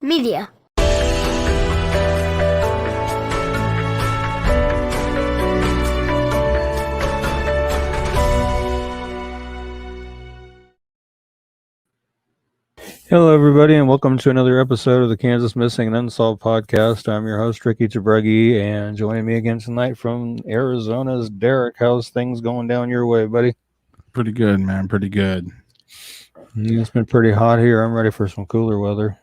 Media. Hello, everybody, and welcome to another episode of the Kansas Missing and Unsolved podcast. I'm your host, Ricky Tabregi, and joining me again tonight from Arizona's Derek. How's things going down your way, buddy? Pretty good, man. Pretty good. It's been pretty hot here. I'm ready for some cooler weather.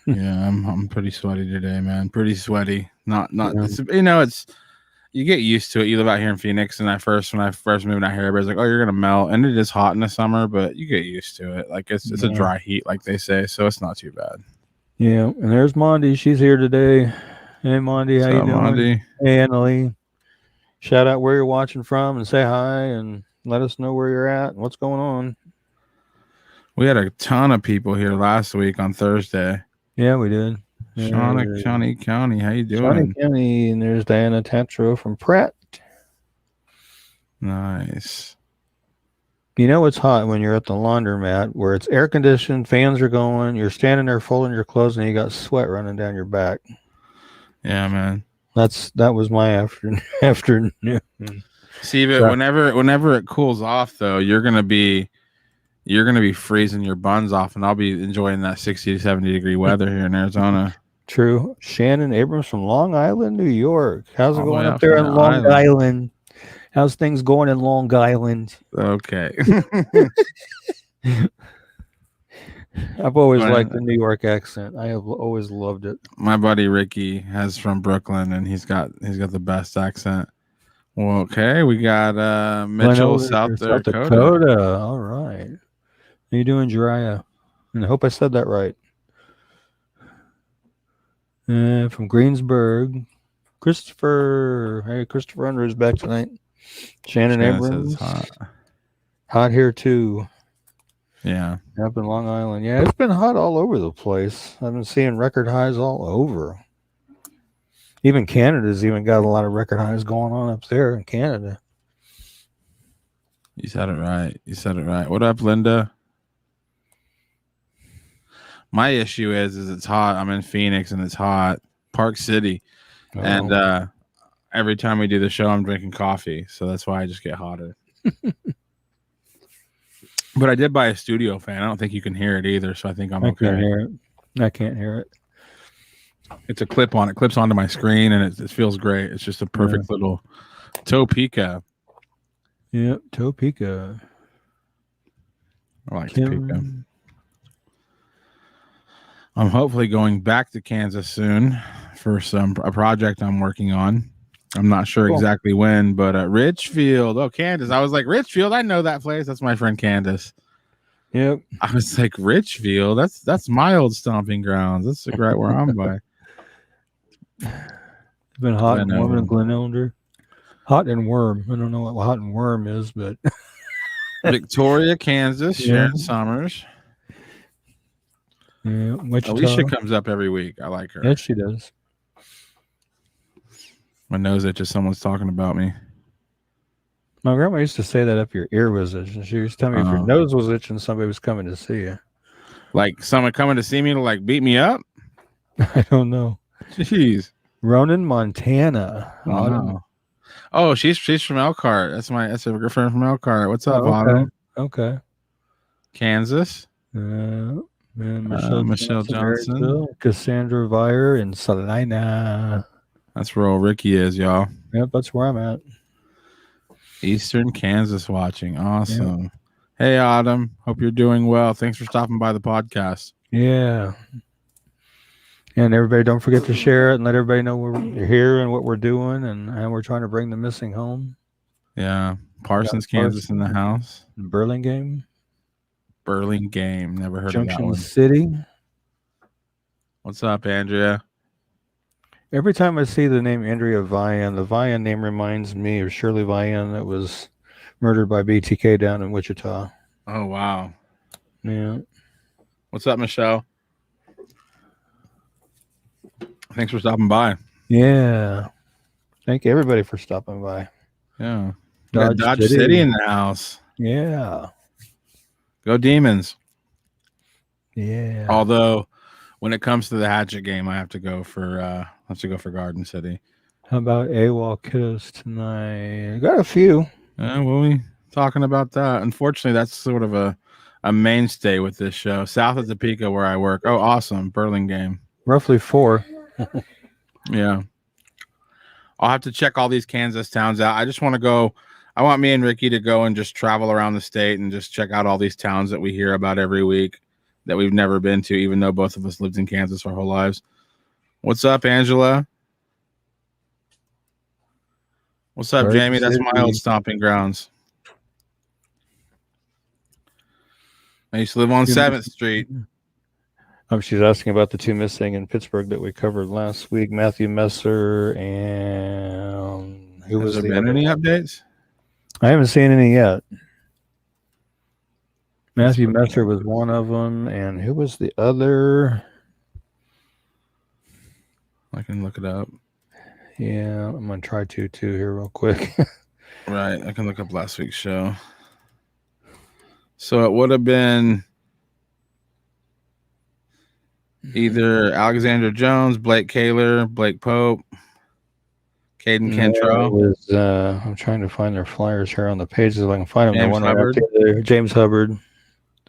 Yeah, I'm pretty sweaty today, man. Pretty sweaty. Not. Yeah. It's you get used to it. You live out here in Phoenix, and when I first moved out here, everybody's like, "Oh, you're gonna melt," and it is hot in the summer, but you get used to it. Like it's a dry heat, like they say, so it's not too bad. Yeah, and there's Mondi. She's here today. Hey, Mondi, how you doing? Mondi? Hey, Annalie. Shout out where you're watching from and say hi and let us know where you're at and what's going on. We had a ton of people here last week on Thursday. Yeah, we did. Shawnee County, how you doing? Shawnee County, and there's Diana Tatro from Pratt. Nice. You know it's hot when you're at the laundromat where it's air conditioned, fans are going, you're standing there folding your clothes, and you got sweat running down your back. Yeah, man. That was my afternoon. See, but whenever it cools off, though, you're gonna be freezing your buns off, and I'll be enjoying that 60 to 70 degree weather here in Arizona. True. Shannon Abrams from Long Island, New York. How's it going up there in from Long Island? How's things going in Long Island? Okay. I've always liked the New York accent. I have always loved it. My buddy Ricky has from Brooklyn, and he's got the best accent. Well, okay, we got Mitchell, South Dakota. All right. How you doing, Jiraiya? And I hope I said that right. From Greensburg, Christopher. Hey, Christopher Under is back tonight. Shannon Abrams. Hot here too. Yeah. Up in Long Island. Yeah, it's been hot all over the place. I've been seeing record highs all over. Even Canada's even got a lot of record highs going on up there in Canada. You said it right. What up, Linda? My issue is it's hot. I'm in Phoenix and it's hot. Park City. Oh. And every time we do the show, I'm drinking coffee. So that's why I just get hotter. But I did buy a studio fan. I don't think you can hear it either. So I think I'm okay. I can't hear it. It's a clip on. It clips onto my screen, and it feels great. It's just a perfect little Topeka. Yep, Topeka. I like Topeka. I'm hopefully going back to Kansas soon for a project I'm working on. I'm not sure exactly when, but Richfield. Oh, Candace. I was like, Richfield, I know that place. That's my friend Candace. Yep. I was like, Richfield, that's my old stomping grounds. That's right where I'm by. It's been hot and warm in Glen Elder. Hot and worm. I don't know what hot and worm is, but Victoria, Kansas, Sharon Summers. Yeah, Alicia comes up every week. I like her. Yes, she does. My nose itches. Someone's talking about me. My grandma used to say that if your ear was itching. She used to tell me if your nose was itching, somebody was coming to see you. Like someone coming to see me to like beat me up? I don't know. Jeez. Ronan, Montana. Oh, she's from Elkhart. That's a good friend from Elkhart. What's up, Autumn? Okay. Kansas. Michelle Johnson. Cassandra Vire in Salina. That's where old Ricky is, y'all. Yep, that's where I'm at. Eastern Kansas watching. Awesome. Yep. Hey, Autumn. Hope you're doing well. Thanks for stopping by the podcast. Yeah. And everybody, don't forget to share it and let everybody know we're here and what we're doing and how we're trying to bring the missing home. Yeah. Parsons, Kansas in the house. Burlingame. Never heard Junction of that one. City. What's up, Andrea? Every time I see the name Andrea Vian, the Vian name reminds me of Shirley Vian that was murdered by BTK down in Wichita. Oh, wow. Yeah. What's up, Michelle? Thanks for stopping by. Yeah. Thank everybody for stopping by. Yeah. Dodge City in the house. Yeah. Go Demons. Yeah. Although when it comes to the Hatchet game, I have to go for Garden City. How about AWOL kiddos tonight? I got a few. We'll be talking about that. Unfortunately, that's sort of a mainstay with this show. South of Topeka, where I work. Oh, awesome. Burlingame. Roughly 4. Yeah. I'll have to check all these Kansas towns out. I just want to go. I want me and Ricky to go and just travel around the state and just check out all these towns that we hear about every week that we've never been to, even though both of us lived in Kansas our whole lives. What's up, Angela? What's up, Jamie? That's my old stomping grounds. I used to live on 7th Street. She's asking about the 2 missing in Pittsburgh that we covered last week. Matthew Messer and who was there been any updates? I haven't seen any yet. Matthew Messer was one of them, and who was the other? I can look it up. Yeah, I'm gonna try to here real quick. Right, I can look up last week's show. So it would have been either Alexander Jones, Blake Kaler, Blake Pope, Caden Cantrell. I'm trying to find their flyers here on the pages if I can find them. James Hubbard. James Hubbard.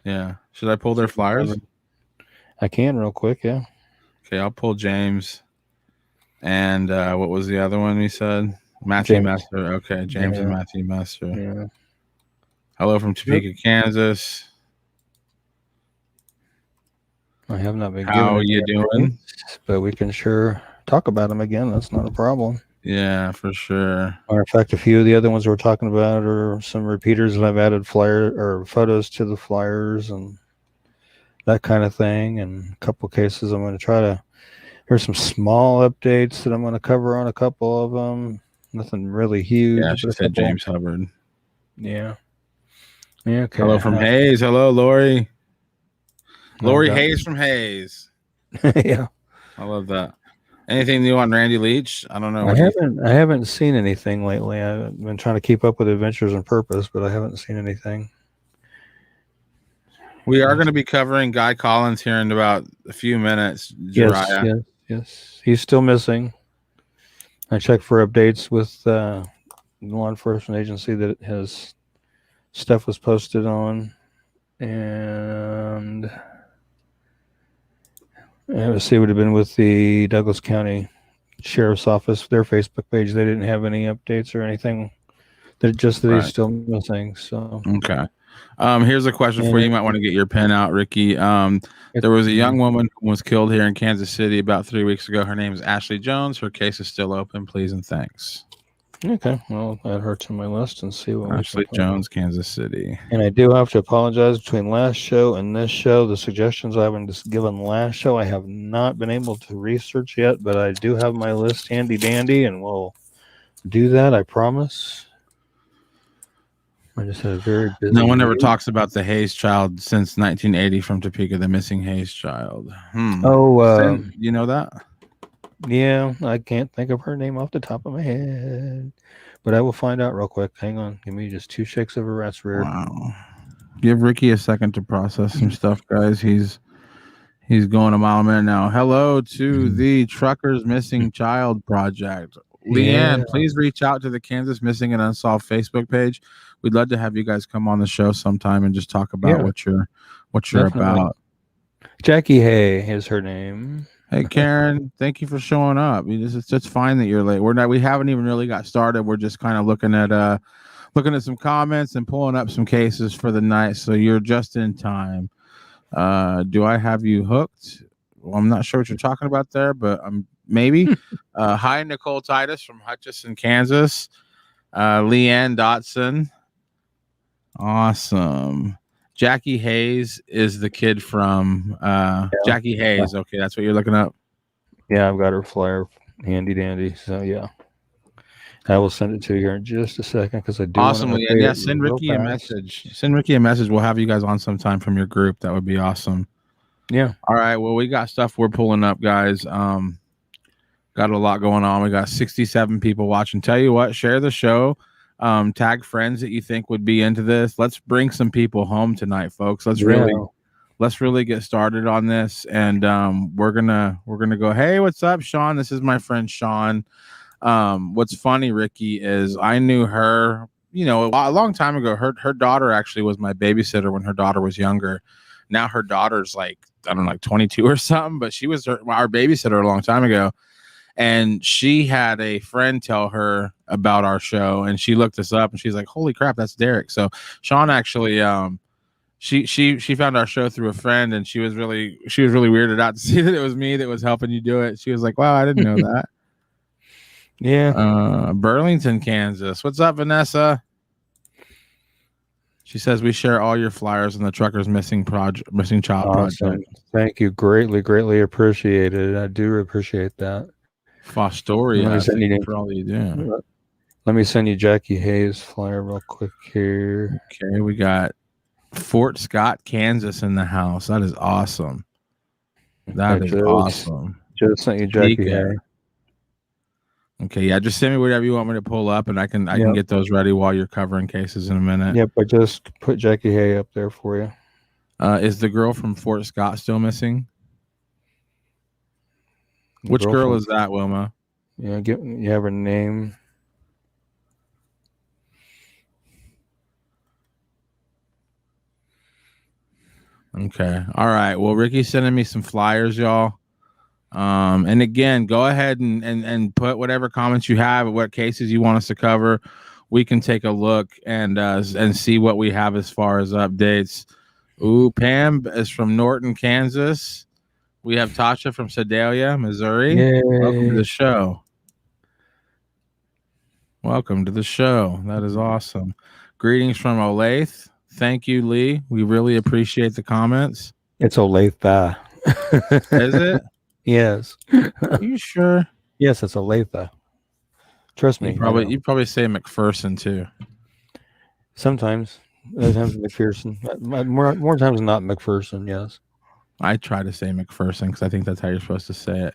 Yeah. Should I pull their flyers? I can real quick, yeah. Okay, I'll pull James. And what was the other one we said? Matthew Messer. Okay, James and Matthew Messer. Yeah. Hello from Topeka, Kansas. I have not been. How are you doing? But we can sure talk about them again. That's not a problem. Yeah, for sure. Or in fact, a few of the other ones we're talking about are some repeaters that I've added flyer or photos to the flyers and that kind of thing. And a couple cases I'm going to try to. There's some small updates that I'm going to cover on a couple of them. Nothing really huge. Yeah, she said James Hubbard. Yeah. Yeah. Okay. Hello from Hayes. Hello, Lori. Lori Hayes from Hayes. Yeah. I love that. Anything new on Randy Leach? I don't know. I haven't seen anything lately. I've been trying to keep up with Adventures in Purpose, but I haven't seen anything. We are going to be covering Guy Collins here in about a few minutes. Yes. He's still missing. I checked for updates with the law enforcement agency that his stuff was posted on, and let's see, it would have been with the Douglas County Sheriff's Office, their Facebook page. They didn't have any updates or anything. That he's still missing. So okay. Here's a question for you. You might want to get your pen out, Ricky. There was a young woman who was killed here in Kansas City about 3 weeks ago. Her name is Ashley Jones. Her case is still open. Please and thanks. Okay, well, I'll add her to my list and see what Ashley Jones, Kansas City. And I do have to apologize between last show and this show. The suggestions I've been given last show, I have not been able to research yet, but I do have my list handy dandy, and we'll do that. I promise. I just had a very busy. No one ever talks about the Hayes child since 1980 from Topeka, the missing Hayes child. Oh, you know that? Yeah, I can't think of her name off the top of my head, but I will find out real quick. Hang on. Give me just 2 shakes of a rat's rear. Wow. Give Ricky a second to process some stuff, guys. He's going a mile a minute now. Hello to the Truckers Missing Child Project. Leanne, please reach out to the Kansas Missing and Unsolved Facebook page. We'd love to have you guys come on the show sometime and just talk about what you're about. Jackie Hay is her name. Hey Karen, thank you for showing up. It's fine that you're late. We haven't even really got started. We're just kind of looking at some comments and pulling up some cases for the night. So you're just in time. Do I have you hooked? Well, I'm not sure what you're talking about there, but maybe. Hi, Nicole Titus from Hutchinson, Kansas. Leanne Dotson. Awesome. Jackie Hayes is the kid from Jackie Hayes. Okay, that's what you're looking up. Yeah, I've got her flyer handy dandy. So yeah, I will send it to you here in just a second because I do. Awesome. Yeah, send Ricky a message. Send Ricky a message. We'll have you guys on sometime from your group. That would be awesome. Yeah. All right. Well, we got stuff we're pulling up, guys. Got a lot going on. We got 67 people watching. Tell you what, share the show. Tag friends that you think would be into this. Let's bring some people home tonight, folks. Let's let's really get started on this. And we're gonna go, hey, what's up, Sean? This is my friend Sean. What's funny, Ricky, is I knew her, a long time ago. Her daughter actually was my babysitter when her daughter was younger. Now her daughter's like, I don't know, like 22 or something, but she was our babysitter a long time ago. And she had a friend tell her about our show, and she looked us up, and she's like, holy crap, that's Derek. So Sean actually, she found our show through a friend, and she was really weirded out to see that it was me that was helping you do it. She was like, wow, I didn't know that. Yeah. Burlington, Kansas. What's up, Vanessa? She says we share all your flyers on the Truckers Missing Child Project. Thank you. Greatly appreciated. I do appreciate that. Fostoria, thank you for all you do. Let me send you Jackie Hayes' flyer real quick here. Okay, we got Fort Scott, Kansas in the house. That is awesome. Awesome. Just sent you Jackie Hayes. Okay, yeah, just send me whatever you want me to pull up, and I can get those ready while you're covering cases in a minute. Yep, I just put Jackie Hay up there for you. Is the girl from Fort Scott still missing? Which girl is that, Wilma? Yeah, you have her name. Okay. All right. Well, Ricky's sending me some flyers, y'all. And again, go ahead and put whatever comments you have, what cases you want us to cover. We can take a look and see what we have as far as updates. Ooh, Pam is from Norton, Kansas. We have Tasha from Sedalia, Missouri. Yay. Welcome to the show. Welcome to the show. That is awesome. Greetings from Olathe. Thank you, Lee. We really appreciate the comments. It's Olathe. Is it? Yes. Are you sure? Yes, it's Olathe. Trust me. You probably say McPherson too. Sometimes. Other times McPherson. More times than not McPherson, yes. I try to say McPherson because I think that's how you're supposed to say it.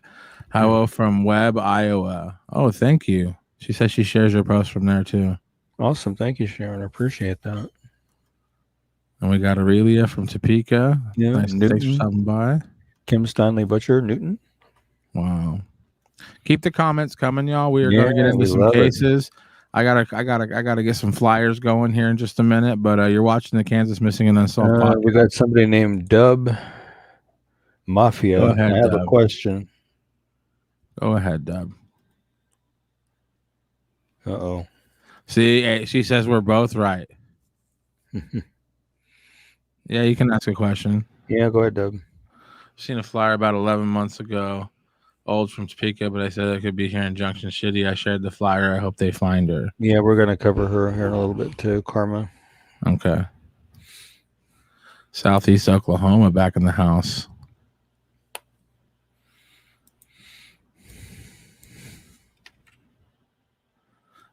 Hello from Webb, Iowa. Oh, thank you. She says she shares your post from there too. Awesome. Thank you, Sharon. I appreciate that. And we got Aurelia from Topeka. Yeah, nice. Thanks for stopping by. Kim Stanley Butcher, Newton. Wow. Keep the comments coming, y'all. We are going to get into some cases. I gotta get some flyers going here in just a minute. But you're watching the Kansas Missing and Unsolved podcast. We got somebody named Dub Mafia. Go ahead, I have a question. Go ahead, Dub. Uh-oh. See, she says we're both right. Yeah, you can ask a question. Yeah, go ahead, Dub. Seen a flyer about 11 months ago. Old from Topeka, but I said I could be here in Junction City. I shared the flyer. I hope they find her. Yeah, we're going to cover her here in a little bit too, Karma. Okay. Southeast Oklahoma back in the house.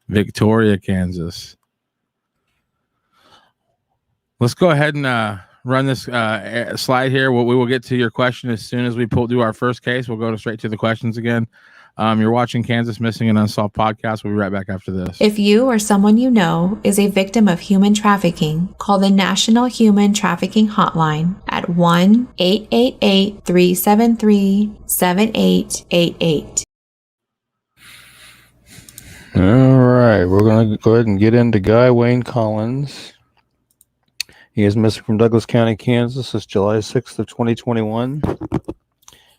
Victoria, Kansas. Let's go ahead and run this slide here. We will get to your question as soon as we do our first case. We'll go straight to the questions again. You're watching Kansas Missing and Unsolved podcast. We'll be right back after this. If you or someone you know is a victim of human trafficking, call the National Human Trafficking Hotline at 1-888-373-7888. All right, we're going to go ahead and get into Guy Wayne Collins. He is missing from Douglas County, Kansas. It's July 6th of 2021.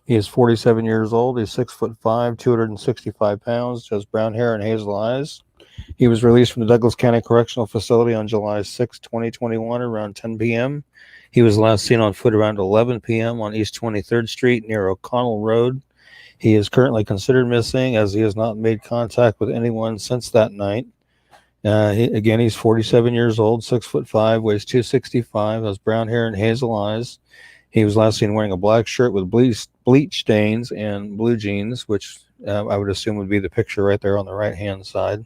He is 47 years old. He's 6'5", 265 pounds, has brown hair and hazel eyes. He was released from the Douglas County Correctional Facility on July 6, 2021, around 10 p.m. He was last seen on foot around 11 p.m. on East 23rd Street near O'Connell Road. He is currently considered missing as he has not made contact with anyone since that night. He's 47 years old, 6'5", weighs 265, has brown hair and hazel eyes. He was last seen wearing a black shirt with bleach stains and blue jeans, which I would assume would be the picture right there on the right-hand side.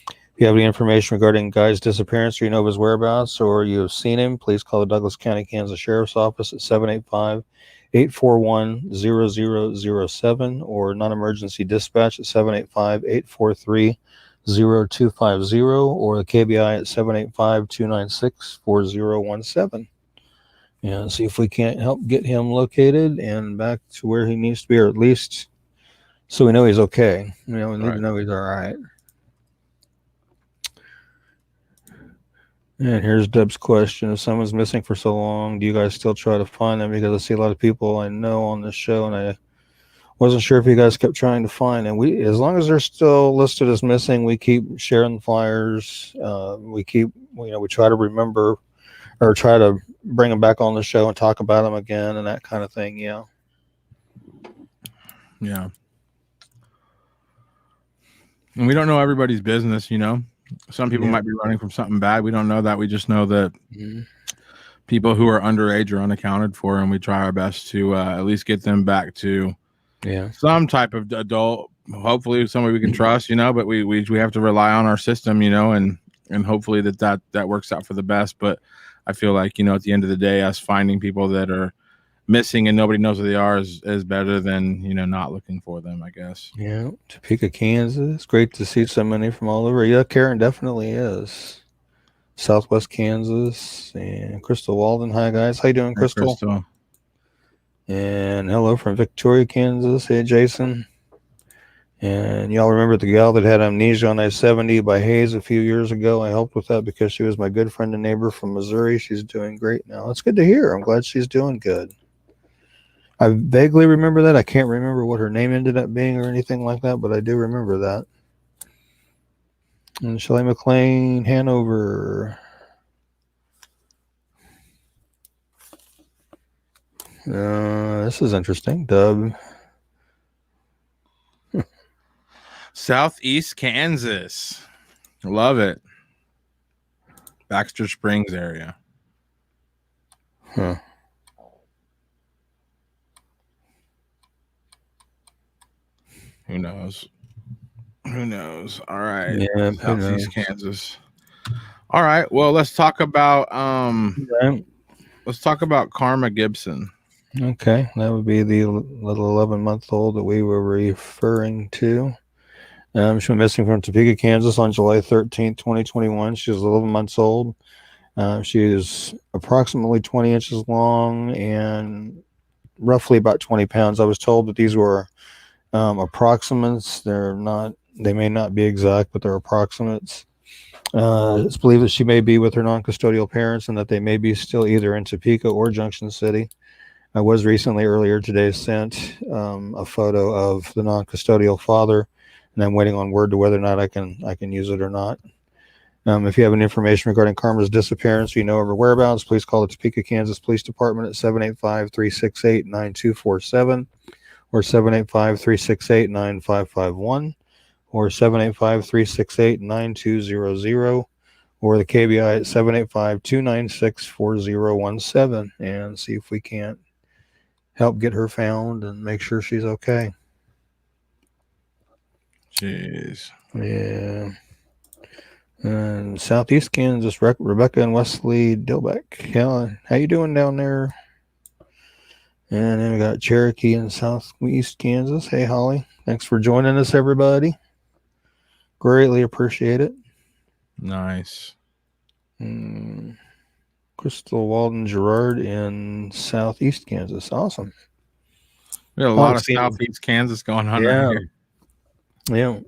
If you have any information regarding Guy's disappearance or you know of his whereabouts or you have seen him, please call the Douglas County, Kansas Sheriff's Office at 785-841-0007 or non-emergency dispatch at 785-843-0250 or the KBI at 785-296-4017. and see if we can't help get him located and back to where he needs to be, or at least so we know he's okay. We need to know he's all right. And here's Deb's question. If someone's missing for so long, do you guys still try to find them? Because I see a lot of people I know on this show, and I wasn't sure if you guys kept trying to find them. As long as they're still listed as missing, we keep sharing the flyers. We try to remember or try to bring them back on the show and talk about them again and that kind of thing. Yeah. Yeah. And we don't know everybody's business, Some people might be running from something bad. We don't know that. We just know that people who are underage are unaccounted for, and we try our best to at least get them back to some type of adult, hopefully somebody we can trust, but we have to rely on our system, and hopefully that works out for the best. But I feel like, at the end of the day, us finding people that are missing and nobody knows where they are is better than, not looking for them, I guess. Yeah. Topeka, Kansas. Great to see so many from all over. Yeah, Karen definitely is. Southwest Kansas and Crystal Walden. Hi, guys. How you doing, Crystal? And hello from Victoria, Kansas. Hey, Jason. And y'all remember the gal that had amnesia on I-70 by Hayes a few years ago? I helped with that because she was my good friend and neighbor from Missouri. She's doing great now. That's good to hear. I'm glad she's doing good. I vaguely remember that. I can't remember what her name ended up being or anything like that, but I do remember that. And Shelley McLean, Hanover. This is interesting. Dub. Southeast Kansas. Love it. Baxter Springs area. Huh. Who knows? All right. Yeah, Southeast Kansas. All right. Well, let's talk about Karma Gibson. Okay, that would be the little 11-month-old that we were referring to. She went missing from Topeka, Kansas on July 13th, 2021. She was 11 months old. She is approximately 20 inches long and roughly about 20 pounds. I was told that these were approximates. They may not be exact, but they're approximates. It's believed that she may be with her non-custodial parents and that they may be still either in Topeka or Junction City. I was recently, earlier today, sent a photo of the non-custodial father, and I'm waiting on word to whether or not I can use it or not. If you have any information regarding Karma's disappearance, or her whereabouts, please call the Topeka, Kansas Police Department at 785-368-9247 or 785-368-9551 or 785-368-9200 or the KBI at 785-296-4017 and see if we can't help get her found and make sure she's okay. Jeez. Yeah. And Southeast Kansas, Rebecca and Wesley Dilbeck. Yeah, how you doing down there? And then we got Cherokee in Southeast Kansas. Hey, Holly. Thanks for joining us, everybody. Greatly appreciate it. Nice. Crystal Walden Gerard in Southeast Kansas. Awesome. We got a lot of Southeast Kansas going on right here. Yeah.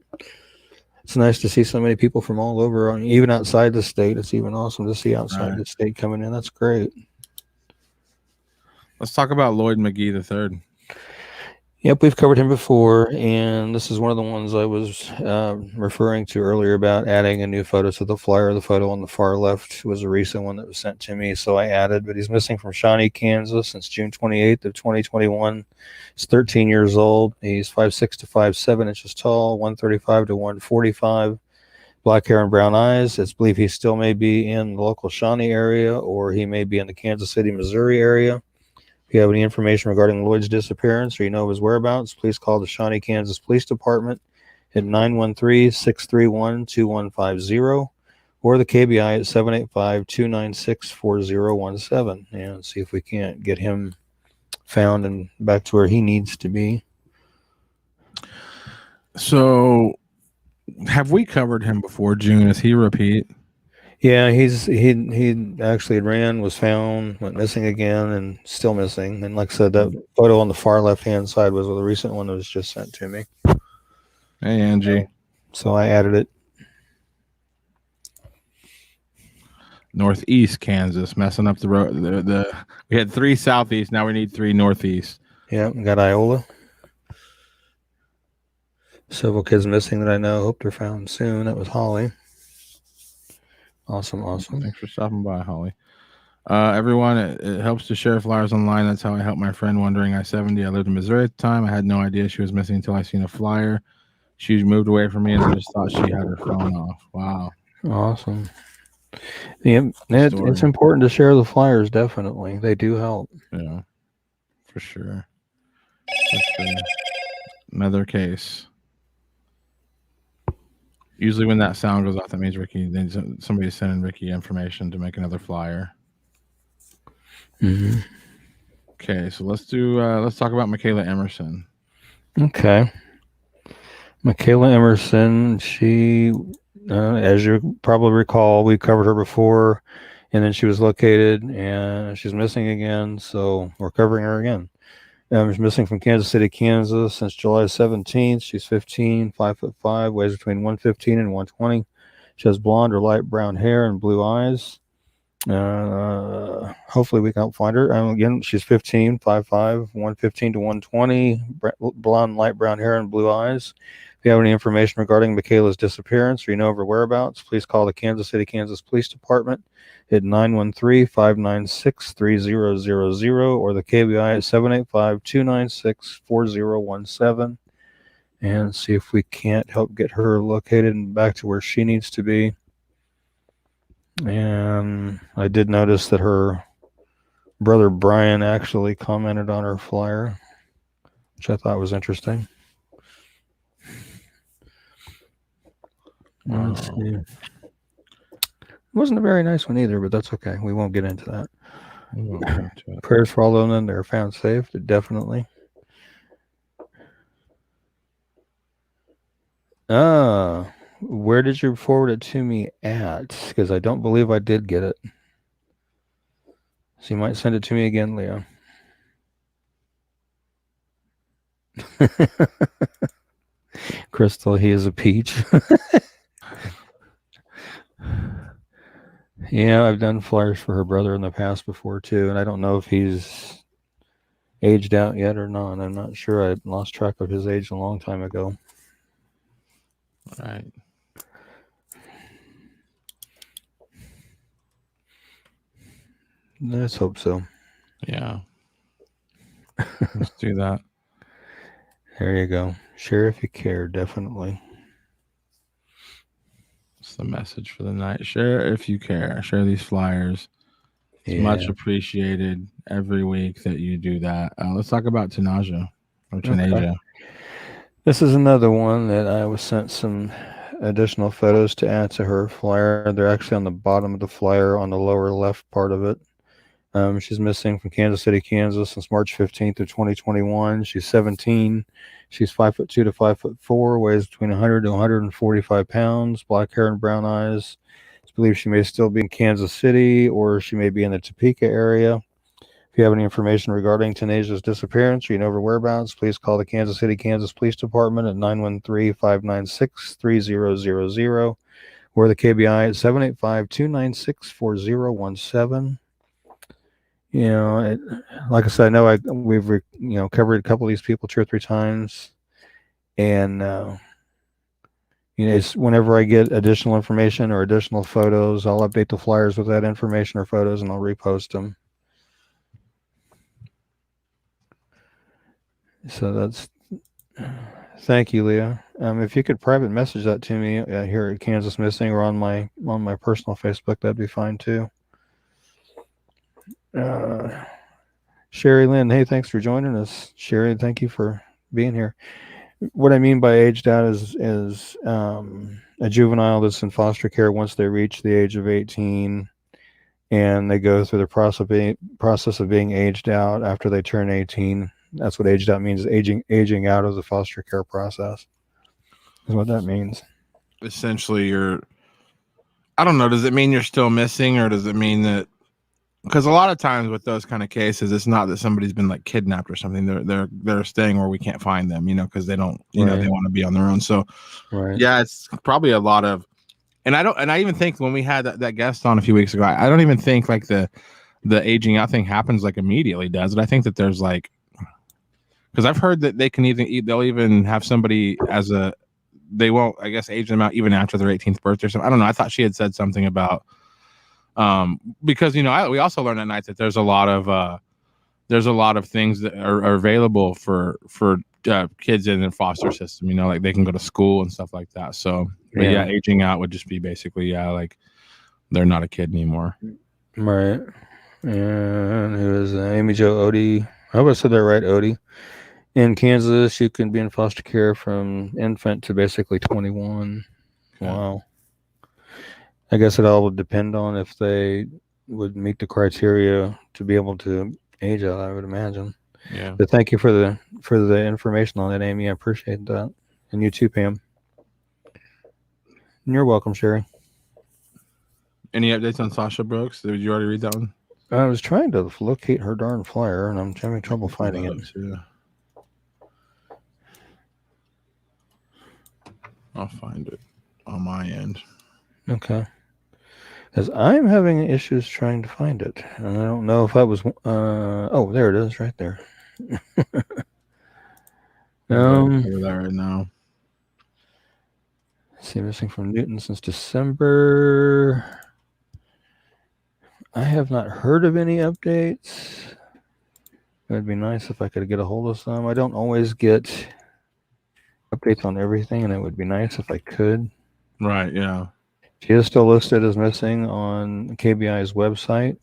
It's nice to see so many people from all over, even outside the state. It's even awesome to see outside the state coming in. That's great. Let's talk about Lloyd McGee III. Yep, we've covered him before, and this is one of the ones I was referring to earlier about adding a new photo to the flyer. The photo on the far left was a recent one that was sent to me, so I added, but he's missing from Shawnee, Kansas since June 28th of 2021. He's 13 years old. He's 5'6" to 5'7" inches tall, 135 to 145, black hair and brown eyes. It's believed he still may be in the local Shawnee area, or he may be in the Kansas City, Missouri area. If you have any information regarding Lloyd's disappearance or of his whereabouts, please call the Shawnee, Kansas Police Department at 913-631-2150 or the KBI at 785-296-4017 and see if we can't get him found and back to where he needs to be. So have we covered him before, June? Is he a repeat? Yeah, he actually ran, was found, went missing again, and still missing. And like I said, that photo on the far left hand side was the recent one that was just sent to me. Hey, Angie. So I added it. Northeast Kansas, messing up the road. We had 3 southeast. Now we need 3 northeast. Yeah, we got Iola. Several kids missing that I know. Hope they're found soon. That was Holly. Awesome. Thanks for stopping by, Holly. Everyone, it helps to share flyers online. That's how I helped my friend wandering I-70. I lived in Missouri at the time. I had no idea she was missing until I seen a flyer. She moved away from me, and I just thought she had her phone off. Wow. Awesome. Yeah, it's important to share the flyers. Definitely, they do help. Yeah, for sure. Another case. Usually, when that sound goes off, that means Ricky. Then somebody's sending Ricky information to make another flyer. Mm-hmm. Okay, so let's talk about Michaela Emerson. Okay, Michaela Emerson. She, as you probably recall, we covered her before, and then she was located, and she's missing again. So we're covering her again. She's missing from Kansas City, Kansas since July 17th. She's 15, 5'5", weighs between 115 and 120. She has blonde or light brown hair and blue eyes. Hopefully we can help find her. Again, she's 15, 5'5", 115 to 120, blonde, light brown hair and blue eyes. If you have any information regarding Michaela's disappearance or you know of her whereabouts, please call the Kansas City, Kansas Police Department at 913-596-3000 or the KBI at 785-296-4017 and see if we can't help get her located and back to where she needs to be. And I did notice that her brother Brian actually commented on her flyer, which I thought was interesting. Let's see. It wasn't a very nice one either, but that's okay. We won't get into that. Prayers for all of them that are found safe, definitely. Where did you forward it to me at? Because I don't believe I did get it. So you might send it to me again, Leo. Crystal, he is a peach. Yeah, I've done flyers for her brother in the past before too, and I don't know if he's aged out yet or not. I'm not sure. I lost track of his age a long time ago. All right. Let's hope so. Yeah. Let's do that. There you go. Share if you care, definitely. It's the message for the night. Share if you care. Share these flyers. It's much appreciated every week that you do that. Let's talk about Tanaja or Tanaja. Okay. This is another one that I was sent some additional photos to add to her flyer. They're actually on the bottom of the flyer on the lower left part of it. She's missing from Kansas City, Kansas since March 15th of 2021. She's 17. She's 5'2" to 5'4", weighs between 100 to 145 pounds, black hair and brown eyes. It's believed she may still be in Kansas City or she may be in the Topeka area. If you have any information regarding Tanaja's disappearance or you know her whereabouts, please call the Kansas City, Kansas Police Department at 913-596-3000 or the KBI at 785-296-4017. You know, like I said, I know we've covered a couple of these people 2 or 3 times, and it's whenever I get additional information or additional photos, I'll update the flyers with that information or photos, and I'll repost them. So that's thank you, Leah. If you could private message that to me here at Kansas Missing or on my personal Facebook, that'd be fine too. Sherry Lynn, hey, thanks for joining us. Sherry, thank you for being here. What I mean by aged out is a juvenile that's in foster care once they reach the age of 18 and they go through the process of being aged out after they turn 18. That's what aged out means, aging out of the foster care process is what that means. Essentially, I don't know. Does it mean you're still missing, or does it mean that? Because a lot of times with those kind of cases, it's not that somebody's been like kidnapped or something. They're staying where we can't find them, because they don't, they want to be on their own. So, yeah, it's probably a lot of, and I even think when we had that guest on a few weeks ago, I don't even think like the aging out thing happens like immediately, does it? I think that there's like, because I've heard that they'll even have somebody they won't, I guess, age them out even after their 18th birthday or something. I don't know. I thought she had said something about. Because we also learned at night that there's a lot of things that are available for kids in the foster system. Like they can go to school and stuff like that. So, but yeah, aging out would just be basically like they're not a kid anymore. Right. And who is Amy Jo Odie? I hope I said that right, Odie. In Kansas, you can be in foster care from infant to basically 21. Okay. Wow. I guess it all would depend on if they would meet the criteria to be able to age out, I would imagine. Yeah. But thank you for the information on that, Amy. I appreciate that. And you too, Pam. And you're welcome, Sherry. Any updates on Sasha Brooks? Did you already read that one? I was trying to locate her darn flyer, and I'm having trouble finding it. Yeah. I'll find it on my end. Okay. Because I'm having issues trying to find it. And I don't know if I was... oh, there it is right there. That right now. See, missing from Newton since December. I have not heard of any updates. It would be nice if I could get a hold of some. I don't always get updates on everything, and it would be nice if I could. Right, yeah. She is still listed as missing on KBI's website.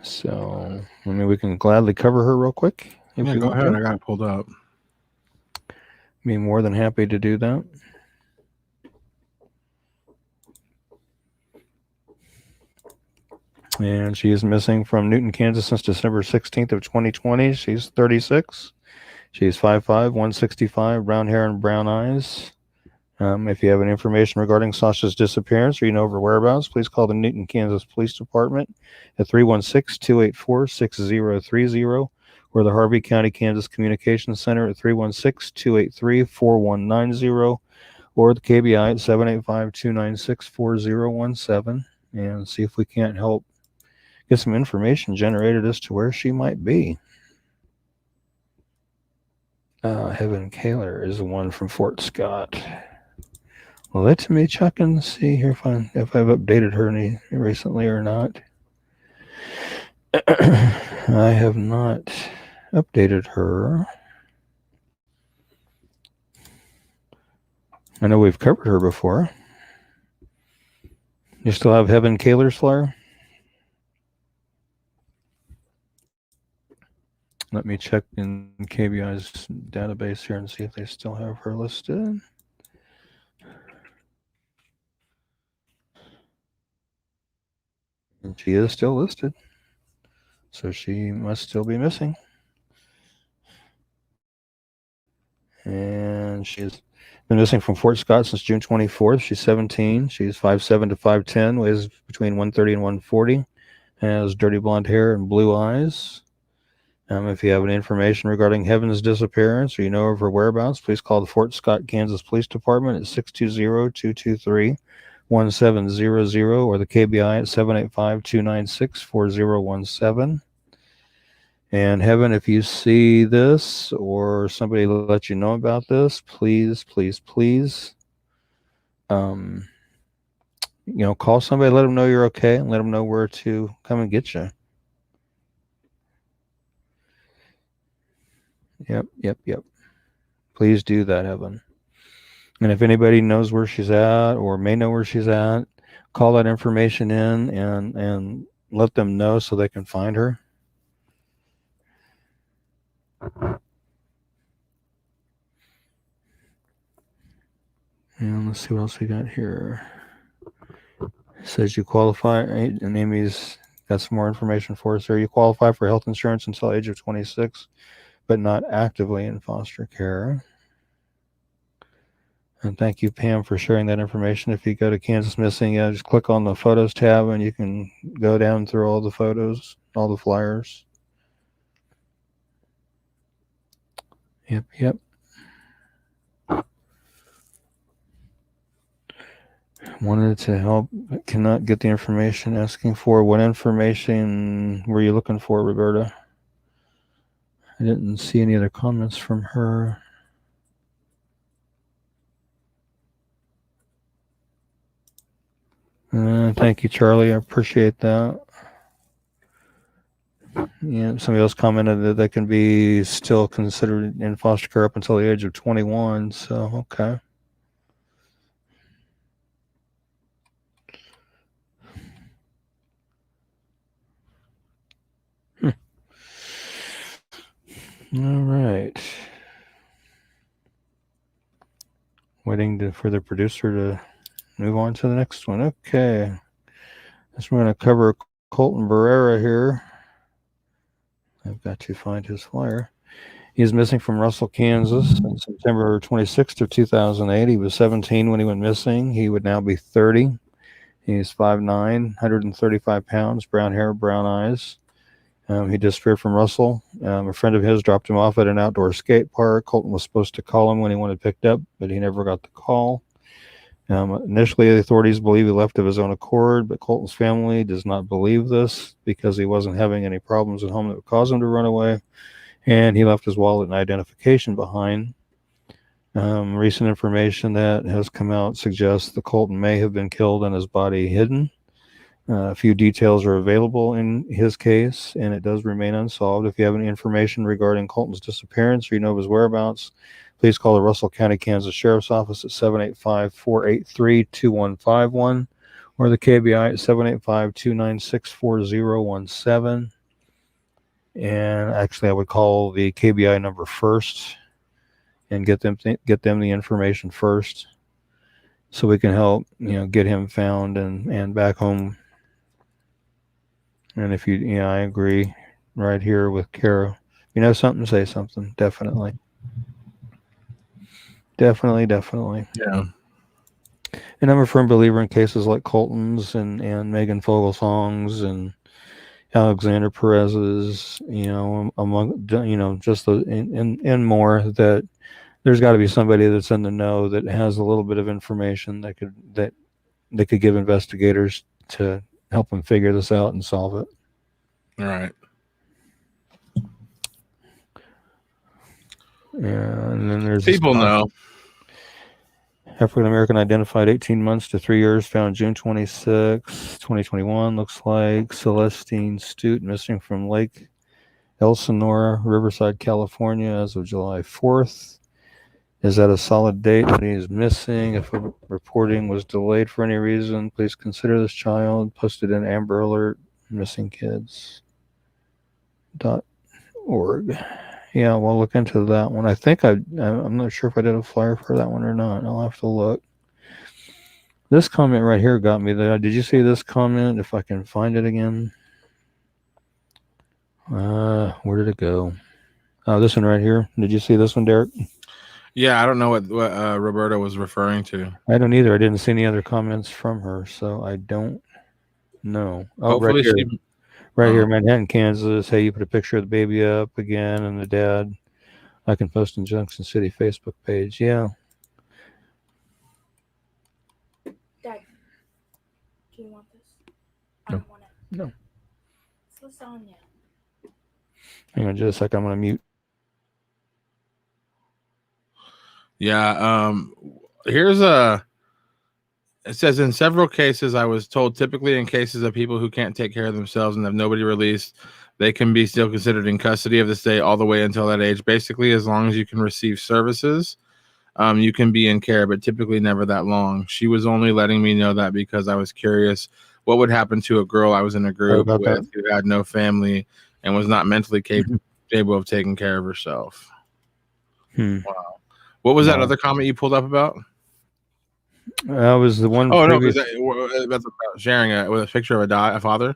So, I mean, we can gladly cover her real quick. Yeah, go ahead. I got it pulled up. Be more than happy to do that. And she is missing from Newton, Kansas since December 16th of 2020. She's 36. She's 5'5", 165, brown hair and brown eyes. If you have any information regarding Sasha's disappearance or you know of her whereabouts, please call the Newton, Kansas Police Department at 316-284-6030 or the Harvey County, Kansas Communications Center at 316-283-4190 or the KBI at 785-296-4017 and see if we can't help get some information generated as to where she might be. Heaven Kaler is the one from Fort Scott. Well, let me check and see here if I've updated her any recently or not. I have not updated her. I know we've covered her before. You still have Heaven Kaler's flyer? Let me check in KBI's database here and see if they still have her listed. And she is still listed. So she must still be missing. And she's been missing from Fort Scott since June 24th. She's 17. She's 5'7" to 5'10", weighs between 130 and 140. Has dirty blonde hair and blue eyes. If you have any information regarding Heaven's disappearance or you know of her whereabouts, please call the Fort Scott, Kansas Police Department at 620-223-1700 or the KBI at 785-296-4017. And Heaven, if you see this or somebody let you know about this, please, please, please, call somebody, let them know you're okay, and let them know where to come and get you. Yep. Please do that, Heaven. And if anybody knows where she's at or may know where she's at, call that information in and let them know so they can find her. And let's see what else we got here. It says you qualify, and Amy's got some more information for us there. You qualify for health insurance until age of 26, but not actively in foster care. And thank you, Pam, for sharing that information. If you go to Kansas Missing, just click on the Photos tab and you can go down through all the photos, all the flyers. Yep. Wanted to help, but cannot get the information asking for. What information were you looking for, Roberta? I didn't see any other comments from her. Thank you, Charlie. I appreciate that. Yeah, somebody else commented that they can be still considered in foster care up until the age of 21. So, okay. All right. Waiting for the producer to move on to the next one. Okay. Next, we're going to cover Colton Barrera here. I've got to find his flyer. He's missing from Russell, Kansas on September 26th of 2008. He was 17 when he went missing. He would now be 30. He's 5'9", 135 pounds, brown hair, brown eyes. He disappeared from Russell. A friend of his dropped him off at an outdoor skate park. Colton was supposed to call him when he wanted picked up, but he never got the call. Initially, the authorities believe he left of his own accord, but Colton's family does not believe this because he wasn't having any problems at home that would cause him to run away, and he left his wallet and identification behind. Recent information that has come out suggests that Colton may have been killed and his body hidden. A few details are available in his case, and it does remain unsolved. If you have any information regarding Colton's disappearance or you know of his whereabouts, please call the Russell County, Kansas Sheriff's Office at 785-483-2151 or the KBI at 785-296-4017. And actually, I would call the KBI number first and get them the information first, so we can help get him found and back home. And if I agree right here with Kara. If you know something, say something. Definitely. Yeah. And I'm a firm believer in cases like Colton's and Megan Fogelsong's and Alexander Perez's, among, just the, and more, that there's got to be somebody that's in the know that has a little bit of information that could give investigators to help them figure this out and solve it. All right. Yeah, and then there's people know. African American identified 18 months to 3 years, found June 26, 2021. Looks like Celestine Stute, missing from Lake Elsinore, Riverside, California, as of July 4th. Is that a solid date that he is missing? If reporting was delayed for any reason, please consider this child. Posted in Amber Alert missingkids.org. Yeah, we'll look into that one. I think I'm not sure if I did a flyer for that one or not. I'll have to look. This comment right here got me there. Did you see this comment? If I can find it again. Where did it go? Oh, this one right here. Did you see this one, Derek? Yeah, I don't know what Roberta was referring to. I don't either. I didn't see any other comments from her, so I don't know. Oh, Hopefully right here. Right here, Manhattan, Kansas. Hey, you put a picture of the baby up again and the dad. I can post in Junction City Facebook page. Yeah. Dad, do you want this? I don't want it. No. It's lasagna. Hang on just a second. I'm going to mute. Yeah. It says, in several cases, I was told, typically in cases of people who can't take care of themselves and have nobody released, they can be still considered in custody of the state all the way until that age. Basically, as long as you can receive services, you can be in care, but typically never that long. She was only letting me know that because I was curious what would happen to a girl I was in a group with who had no family and was not mentally capable of taking care of herself. Wow. What was that other comment you pulled up about? That was the one. Oh, previous... no, that's about sharing with a picture of a father.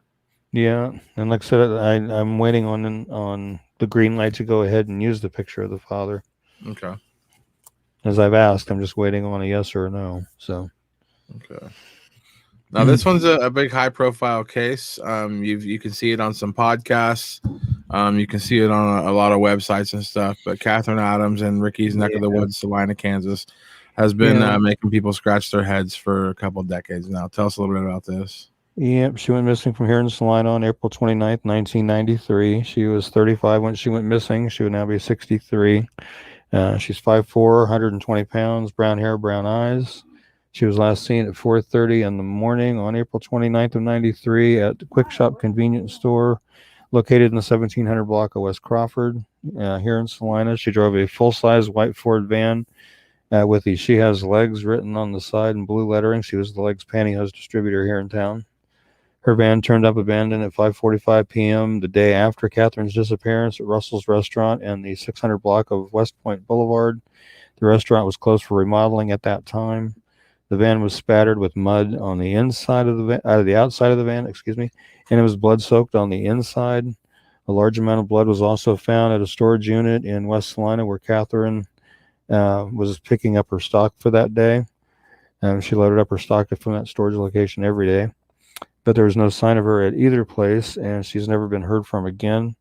Yeah, and like I said, I'm waiting on the green light to go ahead and use the picture of the father. Okay. As I've asked, I'm just waiting on a yes or a no. So, Okay. Now this one's a big high profile case. You can see it on some podcasts. You can see it on a lot of websites and stuff. But Catherine Adams in Ricky's neck of the woods, Salina, Kansas, has been making people scratch their heads for a couple of decades now. Tell us a little bit about this. Yep, she went missing from here in Salina on April 29th, 1993. She was 35 when she went missing. She would now be 63. She's 5'4", 120 pounds, brown hair, brown eyes. She was last seen at 4:30 in the morning on April 29th of 93 at the Quick Shop convenience store located in the 1700 block of West Crawford here in Salina. She drove a full-size white Ford van with the "She Has Legs" written on the side in blue lettering. She was the Legs pantyhose distributor here in town. Her van turned up abandoned at 5:45 p.m. the day after Catherine's disappearance at Russell's Restaurant in the 600 block of West Point Boulevard. The restaurant was closed for remodeling at that time. The van was spattered with mud on the inside of the van, the outside of the van, and it was blood-soaked on the inside. A large amount of blood was also found at a storage unit in West Salina where Catherine was picking up her stock for that day. She loaded up her stock from that storage location every day. But there was no sign of her at either place, and she's never been heard from again.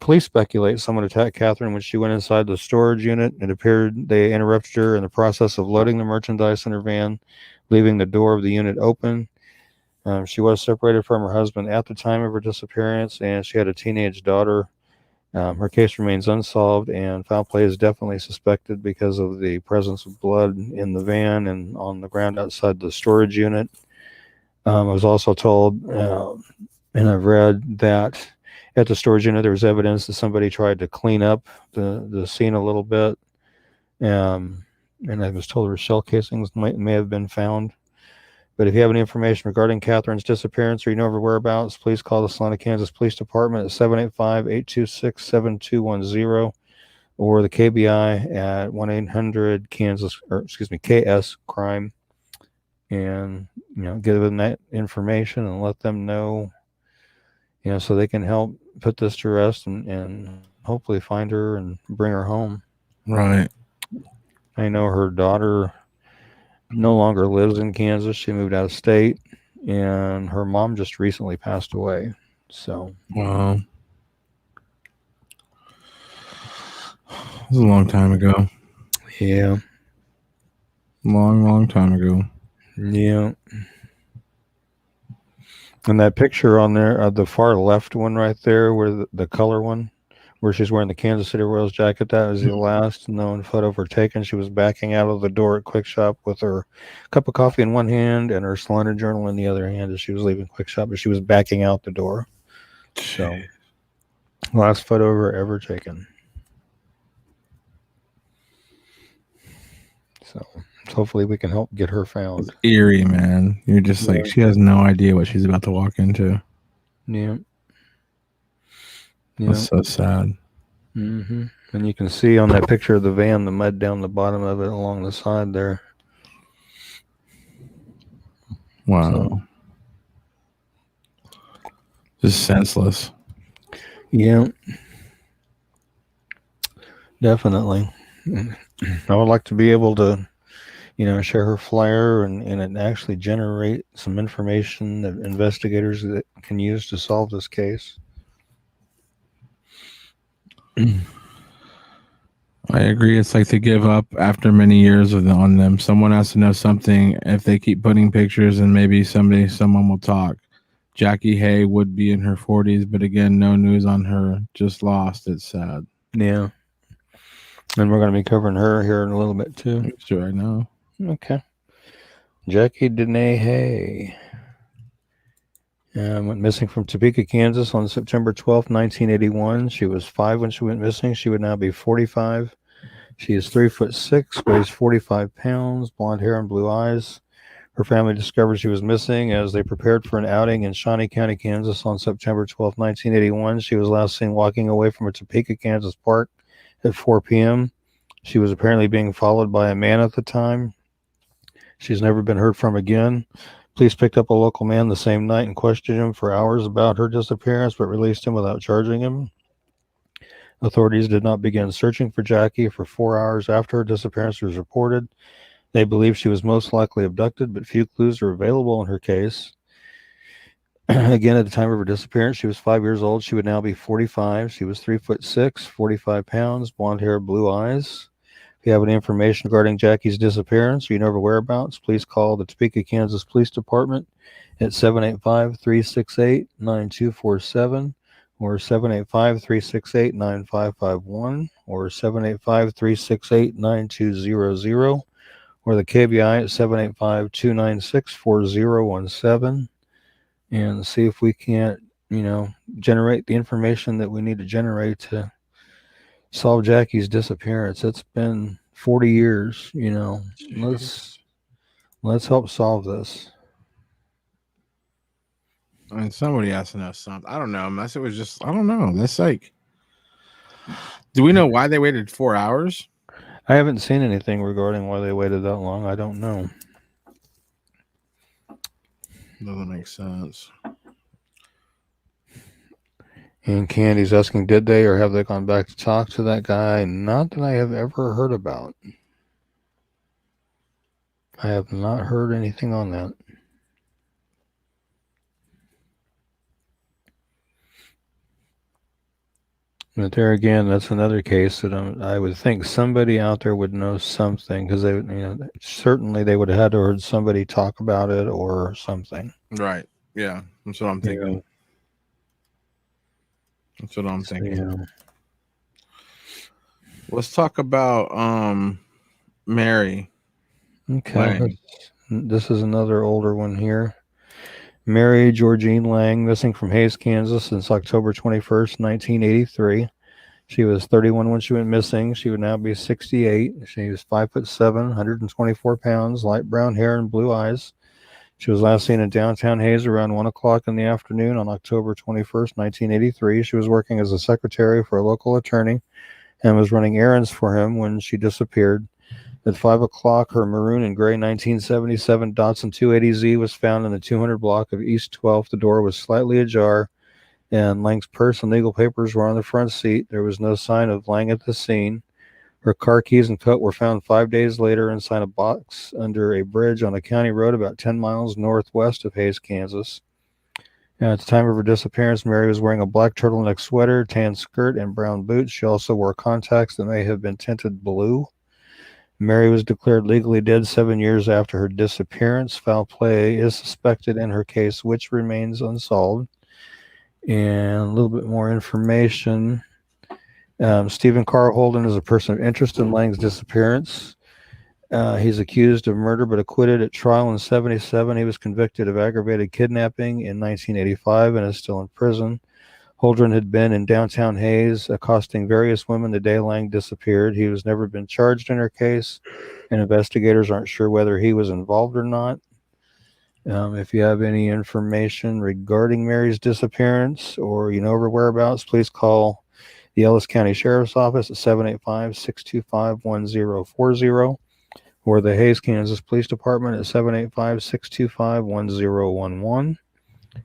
Police speculate someone attacked Catherine when she went inside the storage unit. It appeared they interrupted her in the process of loading the merchandise in her van, leaving the door of the unit open. She was separated from her husband at the time of her disappearance, and she had a teenage daughter. Her case remains unsolved, and foul play is definitely suspected because of the presence of blood in the van and on the ground outside the storage unit. I was also told, and I've read, that at the storage unit there was evidence that somebody tried to clean up the scene a little bit. And I was told her shell casings may have been found. But if you have any information regarding Catherine's disappearance or you know of her whereabouts, please call the Salina, Kansas Police Department at 785-826-7210 or the KBI at 1-800-KS crime. And give them that information and let them know, so they can help put this to rest and hopefully find her and bring her home. Right. I know her daughter no longer lives in Kansas. She moved out of state, and her mom just recently passed away. So, wow, it was a long time ago. Yeah, long time ago. Yeah. And that picture on there, the far left one right there, where the color one, where she's wearing the Kansas City Royals jacket, that was the last known photo of her taken. She was backing out of the door at Quick Shop with her cup of coffee in one hand and her Salina journal in the other hand as she was leaving Quick Shop, but she was backing out the door. So, last photo of her ever taken. So, hopefully we can help get her found. It's eerie, man. You're just like, she has no idea what she's about to walk into. Yeah. That's so sad. Mm-hmm. And you can see on that picture of the van, the mud down the bottom of it along the side there. Wow. So, just senseless. Yeah. Definitely. I would like to be able to, share her flyer and it actually generate some information that investigators that can use to solve this case. I agree. It's like they give up after many years on them. Someone has to know something. If they keep putting pictures, and maybe someone will talk. Jackie Hay would be in her 40s, but again, no news on her. Just lost. It's sad. Yeah. And we're going to be covering her here in a little bit too. Sure, I know. Okay. Jackie Danae Hay went missing from Topeka, Kansas on September 12th, 1981. She was 5 when she went missing. She would now be 45. She is 3'6", weighs 45 pounds, blonde hair and blue eyes. Her family discovered she was missing as they prepared for an outing in Shawnee County, Kansas on September 12th, 1981. She was last seen walking away from a Topeka, Kansas park at 4 p.m. She was apparently being followed by a man at the time. She's never been heard from again. Police picked up a local man the same night and questioned him for hours about her disappearance, but released him without charging him. Authorities did not begin searching for Jackie for 4 hours after her disappearance was reported. They believe she was most likely abducted, but few clues are available in her case. Again, at the time of her disappearance, she was 5 years old. She would now be 45. She was 3'6", 45 pounds, blonde hair, blue eyes. If you have any information regarding Jackie's disappearance or you know her whereabouts, please call the Topeka, Kansas Police Department at 785-368-9247 or 785-368-9551 or 785-368-9200 or the KBI at 785-296-4017 and see if we can't, generate the information that we need to generate to solve Jackie's disappearance. It's been 40 years, Let's help solve this. I mean, somebody has to know something. I don't know. Unless it was just, I don't know. That's like, do we know why they waited 4 hours? I haven't seen anything regarding why they waited that long. I don't know. Doesn't make sense. And Candy's asking, did they or have they gone back to talk to that guy? Not that I have ever heard about. I have not heard anything on that. But there again, that's another case that I would think somebody out there would know something because they, certainly they would have had to heard somebody talk about it or something. Right. Yeah. That's what I'm thinking. That's what I'm thinking. Yeah. Let's talk about Mary. Okay. This is another older one here. Mary Georgine Lang, missing from Hays, Kansas since October 21st, 1983. She was 31 when she went missing. She would now be 68. She was 5'7", 124 pounds, light brown hair and blue eyes. She was last seen in downtown Hays around 1 o'clock in the afternoon on October 21st, 1983. She was working as a secretary for a local attorney and was running errands for him when she disappeared. At 5 o'clock, her maroon and gray 1977 Datsun 280Z was found in the 200 block of East 12th. The door was slightly ajar, and Lang's purse and legal papers were on the front seat. There was no sign of Lang at the scene. Her car keys and coat were found 5 days later inside a box under a bridge on a county road about 10 miles northwest of Hays, Kansas. And at the time of her disappearance, Mary was wearing a black turtleneck sweater, tan skirt, and brown boots. She also wore contacts that may have been tinted blue. Mary was declared legally dead 7 years after her disappearance. Foul play is suspected in her case, which remains unsolved. And a little bit more information. Stephen Carl Holden is a person of interest in Lang's disappearance. He's accused of murder but acquitted at trial in 1977. He was convicted of aggravated kidnapping in 1985 and is still in prison. Holden had been in downtown Hays accosting various women the day Lang disappeared. He has never been charged in her case, and investigators aren't sure whether he was involved or not. If you have any information regarding Mary's disappearance or you know her whereabouts, please call the Ellis County Sheriff's Office at 785-625-1040 or the Hays, Kansas Police Department at 785-625-1011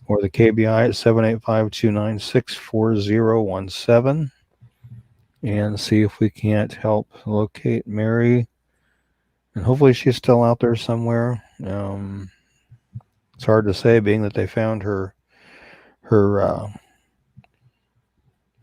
or the KBI at 785-296-4017 and see if we can't help locate Mary. And hopefully she's still out there somewhere. It's hard to say, being that they found her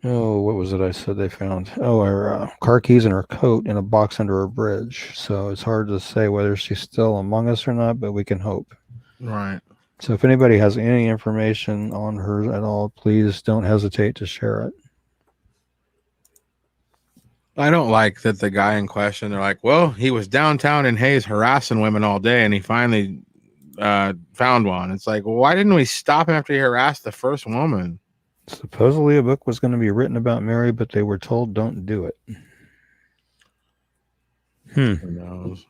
what was it I said they found? Her car keys and her coat in a box under a bridge. So it's hard to say whether she's still among us or not, but we can hope. Right. So if anybody has any information on her at all, please don't hesitate to share it. I don't like that the guy in question, they're like, well, he was downtown in Hays harassing women all day and he finally found one. It's like, well, why didn't we stop him after he harassed the first woman? Supposedly a book was going to be written about Mary, but they were told don't do it. Who knows?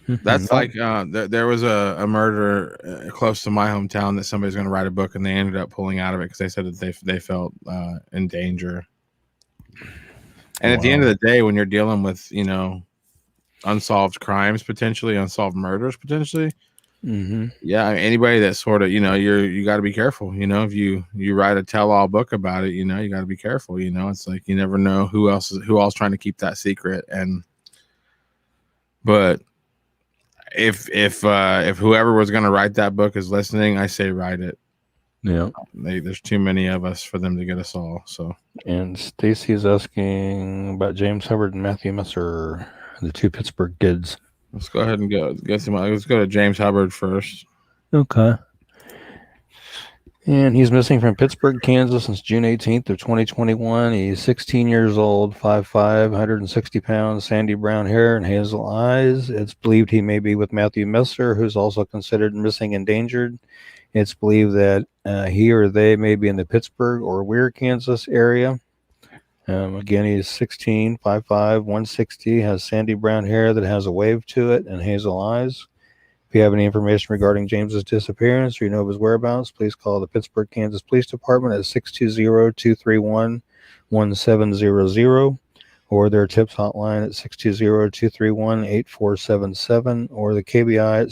That's like there was a murder close to my hometown that somebody's going to write a book, and they ended up pulling out of it because they said that they felt in danger. And at the end of the day, when you're dealing with unsolved crimes, potentially unsolved murders, potentially, Mm-hmm. Yeah, I mean, anybody that sort of, you got to be careful. If you write a tell-all book about it, you got to be careful. It's like you never know who else trying to keep that secret. But if whoever was going to write that book is listening, I say write it. Yeah. There's too many of us for them to get us all. So. And Stacy is asking about James Hubbard and Matthew Messer, the two Pittsburgh kids. Let's go ahead and let's go to James Hubbard first. Okay. And he's missing from Pittsburgh, Kansas since June 18th of 2021. He's 16 years old, 5'5", 160 pounds, sandy brown hair and hazel eyes. It's believed he may be with Matthew Messer, who's also considered missing endangered. It's believed that he or they may be in the Pittsburgh or Weir, Kansas area. Again, he's 16, 5'5", 160, has sandy brown hair that has a wave to it and hazel eyes. If you have any information regarding James's disappearance or you know of his whereabouts, please call the Pittsburgh, Kansas Police Department at 620-231-1700 or their tips hotline at 620-231-8477 or the KBI at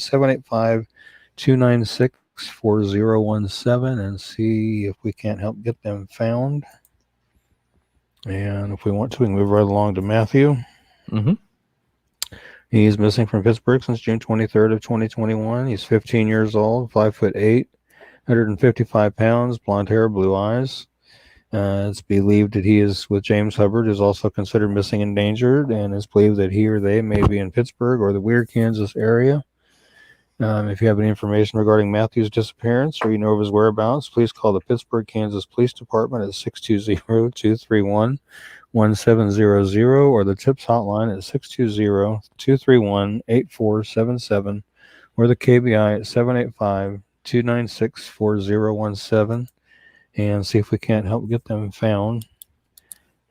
785-296-4017 and see if we can't help get them found. And if we want to, we can move right along to Matthew. Mm-hmm. He's missing from Pittsburgh since June 23rd of 2021. He's 15 years old, 5'8", 155 pounds, blonde hair, blue eyes. It's believed that he is with James Hubbard, who's also considered missing and endangered, and it's believed that he or they may be in Pittsburgh or the Weir, Kansas area. If you have any information regarding Matthew's disappearance or you know of his whereabouts, please call the Pittsburgh, Kansas Police Department at 620-231-1700 or the TIPS hotline at 620-231-8477 or the KBI at 785-296-4017 and see if we can't help get them found.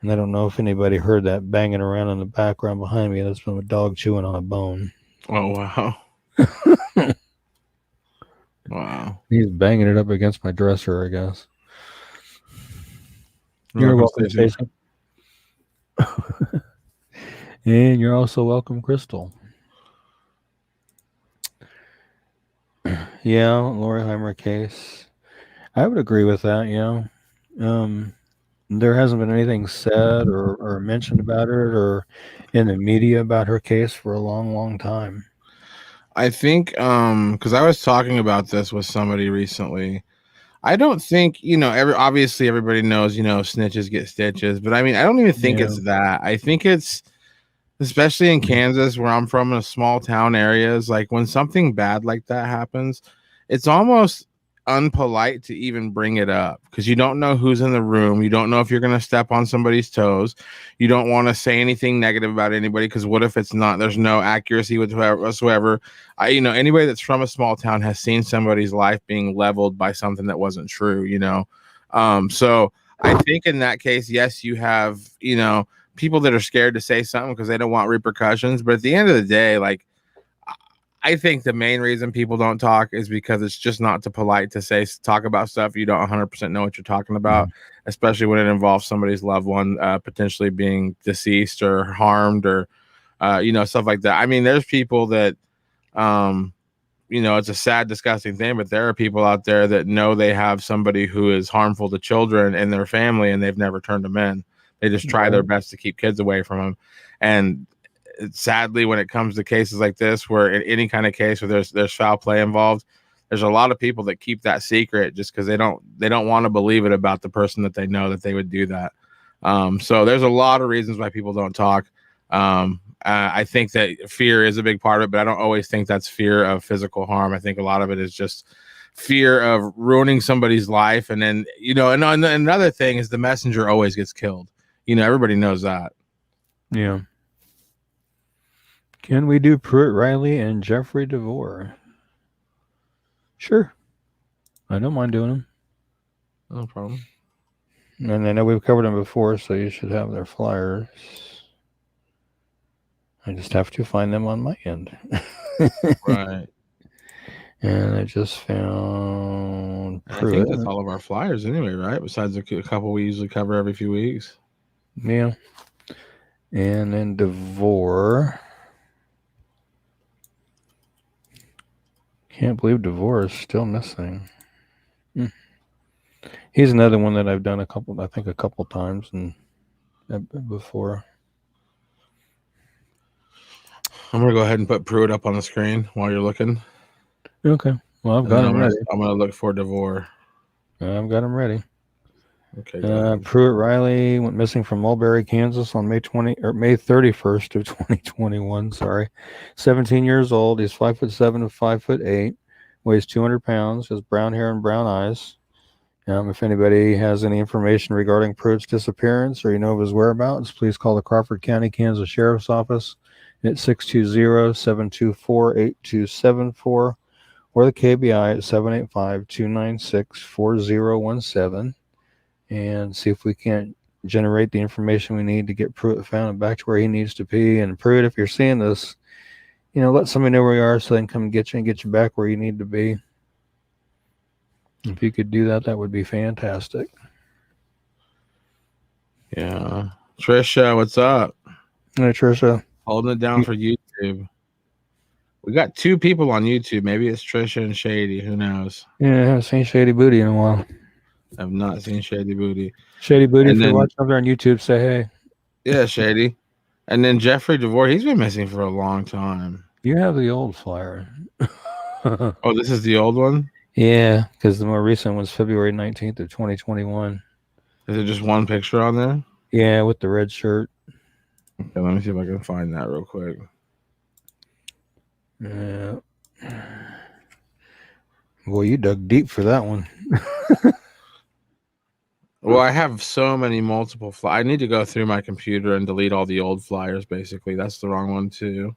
And I don't know if anybody heard that banging around in the background behind me. That's from a dog chewing on a bone. Oh, wow. Wow. He's banging it up against my dresser, I guess. You're welcome, Stacy. And you're also welcome, Crystal. Yeah, Loriheimer case. I would agree with that, yeah. There hasn't been anything said or mentioned about it or in the media about her case for a long, long time. I think because I was talking about this with somebody recently. I don't think, obviously everybody knows, snitches get stitches, but I mean, I don't even think it's that. I think it's, especially in Kansas, where I'm from, in small town areas, like when something bad like that happens, it's almost unpolite to even bring it up because you don't know who's in the room. You don't know if you're going to step on somebody's toes. You don't want to say anything negative about anybody because what if it's not, there's no accuracy whatsoever. Anybody that's from a small town has seen somebody's life being leveled by something that wasn't true, so I think in that case, yes, you have, people that are scared to say something because they don't want repercussions. But at the end of the day, like, I think the main reason people don't talk is because it's just not too polite to talk about stuff you don't 100% know what you're talking about, especially when it involves somebody's loved one potentially being deceased or harmed or, stuff like that. I mean, there's people that, it's a sad, disgusting thing, but there are people out there that know they have somebody who is harmful to children and their family, and they've never turned them in. They just try their best to keep kids away from them. And sadly, when it comes to cases like this, where in any kind of case where there's foul play involved, there's a lot of people that keep that secret just because they don't want to believe it about the person that they know that they would do that. So there's a lot of reasons why people don't talk. I think that fear is a big part of it, but I don't always think that's fear of physical harm. I think a lot of it is just fear of ruining somebody's life. And then, and another thing is the messenger always gets killed. Everybody knows that. Yeah. Can we do Pruitt Riley and Jeffrey DeVore? Sure. I don't mind doing them. No problem. And I know we've covered them before, so you should have their flyers. I just have to find them on my end. Right. And I just found Pruitt. I think that's all of our flyers anyway, right? Besides a couple we usually cover every few weeks. Yeah. And then DeVore. Can't believe divorce still missing. He's another one that I've done a couple times and before. I'm gonna go ahead and put Pruitt up on the screen while you're looking. Okay. Well, I've got him ready. I'm gonna look for DeVore. I've got him ready. Okay. Go Pruitt Riley went missing from Mulberry, Kansas on May 31st of 2021. Sorry, 17 years old. He's 5'7" to 5'8", weighs 200 pounds, has brown hair and brown eyes. If anybody has any information regarding Pruitt's disappearance or you know of his whereabouts, please call the Crawford County, Kansas Sheriff's Office at 620-724-8274 or the KBI at 785-296-4017 and see if we can't generate the information we need to get Pruitt found and back to where he needs to be. And Pruitt, if you're seeing this, let somebody know where you are so they can come get you and get you back where you need to be. If you could do that, that would be fantastic. Yeah. Trisha, what's up? Hey, Trisha. Holding it down for YouTube. We got 2 people on YouTube. Maybe it's Trisha and Shady. Who knows? Yeah, I haven't seen Shady Booty in a while. I've not seen Shady Booty. Shady Booty, if you're watching over on YouTube, say hey. Yeah, Shady. And then Jeffrey DeVore, he's been missing for a long time. You have the old flyer. Oh, this is the old one? Yeah, because the more recent one's February 19th of 2021. Is it just one picture on there? Yeah, with the red shirt. Okay, let me see if I can find that real quick. Yeah. Boy, you dug deep for that one. Well, I have so many multiple I need to go through my computer and delete all the old flyers, basically. That's the wrong one, too.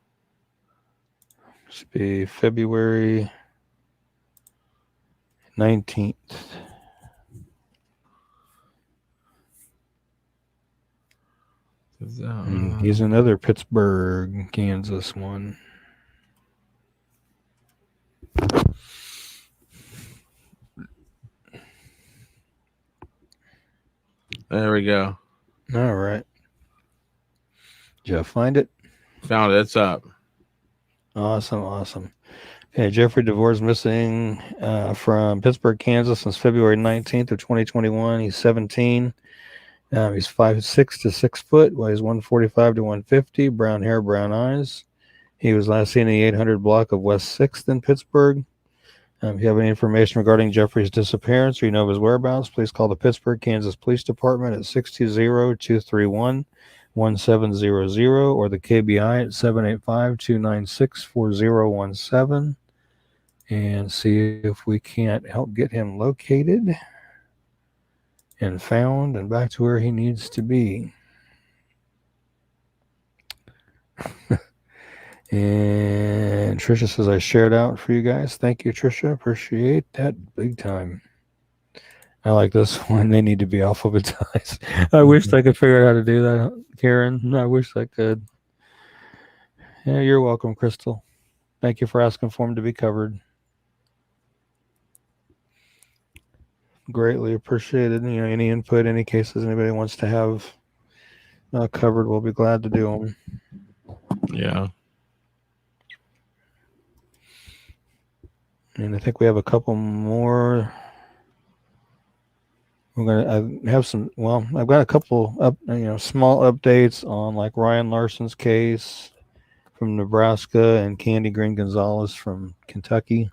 Should be February 19th. He's another Pittsburgh, Kansas one. There we go. All right. Did you find it? Found it. It's up. Awesome. Okay, Jeffrey DeVore's missing from Pittsburgh, Kansas since February 19th of 2021. He's 17. He's 5'6" to 6 foot, weighs 145 to 150, brown hair, brown eyes. He was last seen in the 800 block of West 6th in Pittsburgh. If you have any information regarding Jeffrey's disappearance or you know of his whereabouts, please call the Pittsburgh, Kansas Police Department at 620-231-1700 or the KBI at 785-296-4017 and see if we can't help get him located and found and back to where he needs to be. And Trisha says I shared out for you guys. Thank you, Trisha. Appreciate that big time. I like this one. They need to be alphabetized. I wish I could figure out how to do that, Karen. I wish I could. Yeah, you're welcome, Crystal. Thank you for asking for them to be covered. Greatly appreciated. Any input, any cases anybody wants to have covered, we'll be glad to do them. Yeah. And I think we have a couple more. I have some. Well, I've got a couple small updates on like Ryan Larson's case from Nebraska and Candy Green Gonzalez from Kentucky.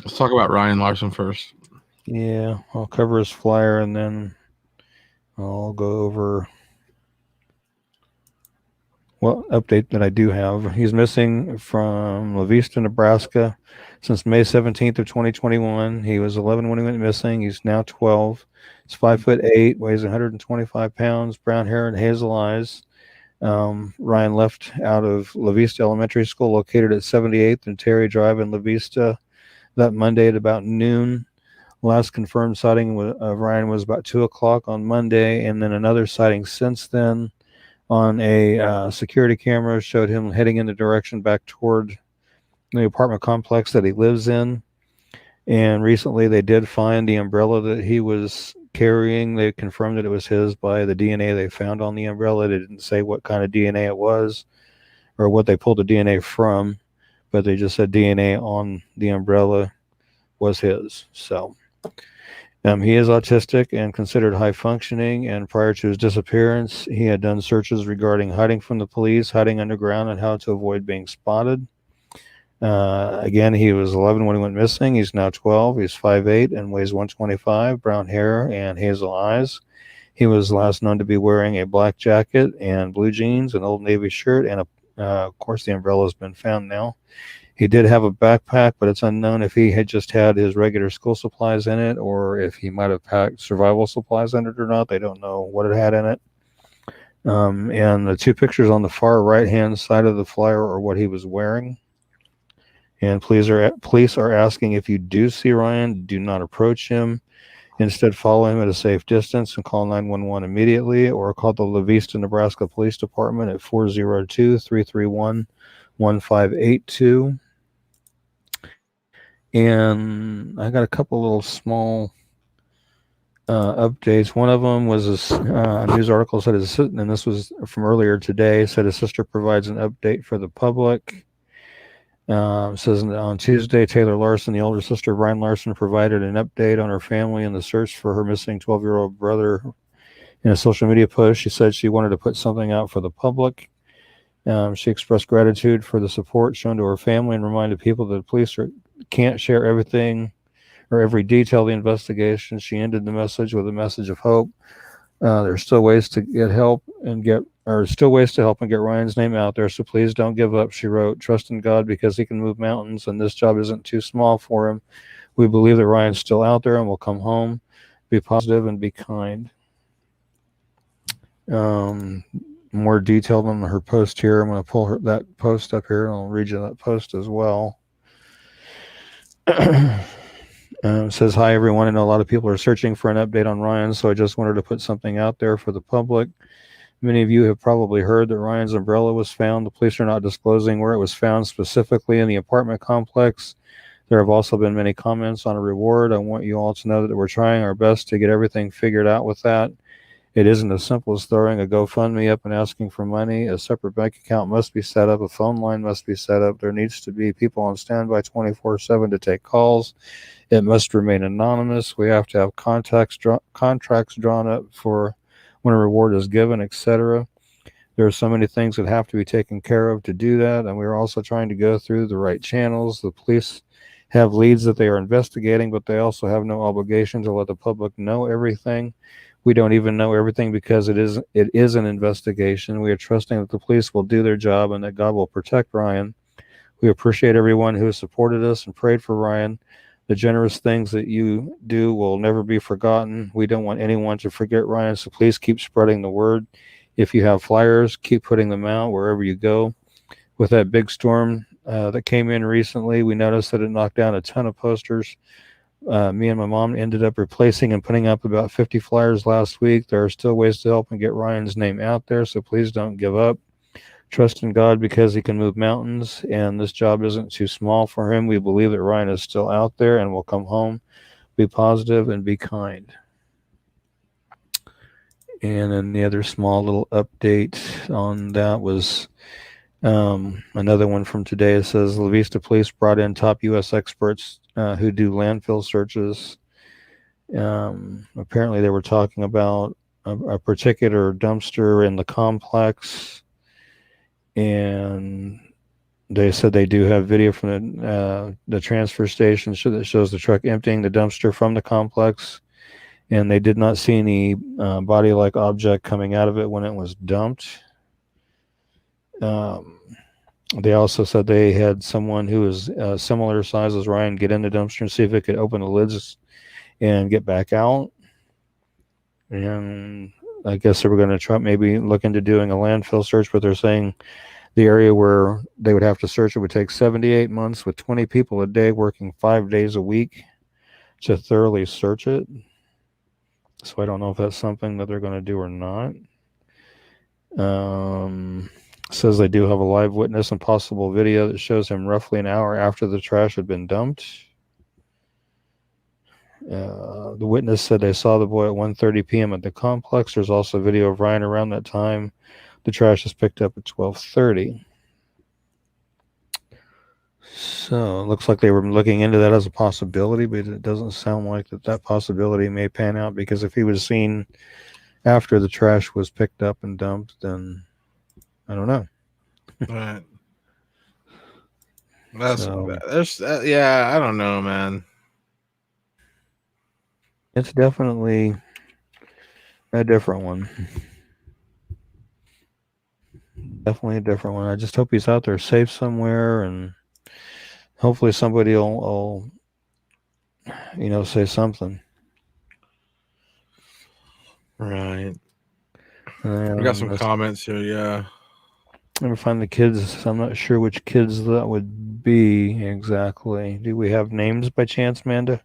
Let's talk about Ryan Larson first. Yeah, I'll cover his flyer and then I'll go over update that I do have. He's missing from La Vista, Nebraska since May 17th of 2021. He was 11 when he went missing. He's now 12. He's 5'8", weighs 125 pounds, brown hair and hazel eyes. Ryan left out of La Vista Elementary School located at 78th and Terry Drive in La Vista that Monday at about noon. Last confirmed sighting of Ryan was about 2 o'clock on Monday, and then another sighting since then on a security camera showed him heading in the direction back toward the apartment complex that he lives in. And recently they did find the umbrella that he was carrying. They confirmed that it was his by the DNA they found on the umbrella. They didn't say what kind of DNA it was or what they pulled the DNA from, but they just said DNA on the umbrella was his. So he is autistic and considered high functioning, and prior to his disappearance, he had done searches regarding hiding from the police, hiding underground, and how to avoid being spotted. Again, he was 11 when he went missing. He's now 12. He's 5'8" and weighs 125, brown hair and hazel eyes. He was last known to be wearing a black jacket and blue jeans, an Old Navy shirt, and of course, the umbrella has been found now. He did have a backpack, but it's unknown if he had just had his regular school supplies in it or if he might have packed survival supplies in it or not. They don't know what it had in it. And the two pictures on the far right-hand side of the flyer are what he was wearing. And police are asking, if you do see Ryan, do not approach him. Instead, follow him at a safe distance and call 911 immediately, or call the La Vista, Nebraska Police Department at 402-331-1582. And I got a couple little small updates. One of them was a news article said, and this was from earlier today, said his sister provides an update for the public. Says on Tuesday, Taylor Larson, the older sister of Ryan Larson, provided an update on her family and the search for her missing 12-year-old brother. In a social media post, she said she wanted to put something out for the public. She expressed gratitude for the support shown to her family and reminded people that the police can't share everything or every detail of the investigation. She ended the message with a message of hope. There's still ways to get help and get Ryan's name out there, so please don't give up, she wrote. Trust in God because he can move mountains and this job isn't too small for him. We believe that Ryan's still out there and will come home. Be positive and be kind. More detailed on her post here. I'm going to pull that post up here and I'll read you that post as well. Says, hi everyone. I know a lot of people are searching for an update on Ryan, so I just wanted to put something out there for the public. Many of you have probably heard that Ryan's umbrella was found. The police are not disclosing where it was found specifically in the apartment complex. There have also been many comments on a reward. I want you all to know that we're trying our best to get everything figured out with that. It isn't as simple as throwing a GoFundMe up and asking for money. A separate bank account must be set up. A phone line must be set up. There needs to be people on standby 24/7 to take calls. It must remain anonymous. We have to have contracts drawn up for when a reward is given, etc. There are so many things that have to be taken care of to do that, and we're also trying to go through the right channels. The police have leads that they are investigating, but they also have no obligation to let the public know everything. We don't even know everything because it is an investigation. We are trusting that the police will do their job and that God will protect Ryan. We appreciate everyone who has supported us and prayed for Ryan. The generous things that you do will never be forgotten. We don't want anyone to forget Ryan, so please keep spreading the word. If you have flyers, keep putting them out wherever you go. With that big storm that came in recently, we noticed that it knocked down a ton of posters. Me and my mom ended up replacing and putting up about 50 flyers last week. There are still ways to help and get Ryan's name out there, so please don't give up. Trust in God because he can move mountains, and this job isn't too small for him. We believe that Ryan is still out there and will come home. Be positive and be kind. And then the other small little update on that was another one from today. It says La Vista Police brought in top U.S. experts who do landfill searches. Apparently they were talking about a particular dumpster in the complex, and they said they do have video from the transfer station that shows the truck emptying the dumpster from the complex, and they did not see any body-like object coming out of it when it was dumped. They also said they had someone who was similar size as Ryan get in the dumpster and see if it could open the lids and get back out. And I guess they were going to try maybe look into doing a landfill search, but they're saying the area where they would have to search it would take 78 months with 20 people a day working 5 days a week to thoroughly search it. So I don't know if that's something that they're going to do or not. Says they do have a live witness and possible video that shows him roughly an hour after the trash had been dumped. The witness said they saw the boy at 1:30 p.m. at the complex. There's also video of Ryan around that time. The trash is picked up at 12:30. So it looks like they were looking into that as a possibility, but it doesn't sound like that possibility may pan out, because if he was seen after the trash was picked up and dumped, then I don't know. Right. That's So there's yeah, I don't know, man. it's definitely a different one. Definitely a different one. I just hope he's out there safe somewhere, and hopefully somebody will say something. Right. We got some comments here, yeah. Let me find the kids. I'm not sure which kids that would be exactly. Do we have names by chance, Amanda?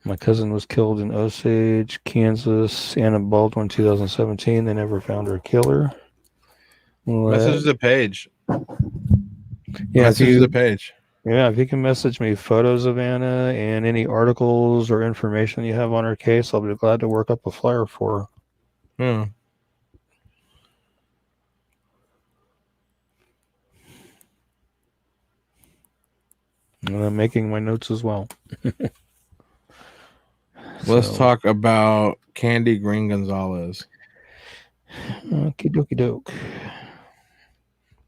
My cousin was killed in Osage, Kansas, Anna Baldwin, 2017. They never found her killer. Message the page. Yeah, Message the page. Yeah, if you can message me photos of Anna and any articles or information you have on her case, I'll be glad to work up a flyer for her. And I'm making my notes as well. Let's talk about Candy Green Gonzalez. Okie dokie doke.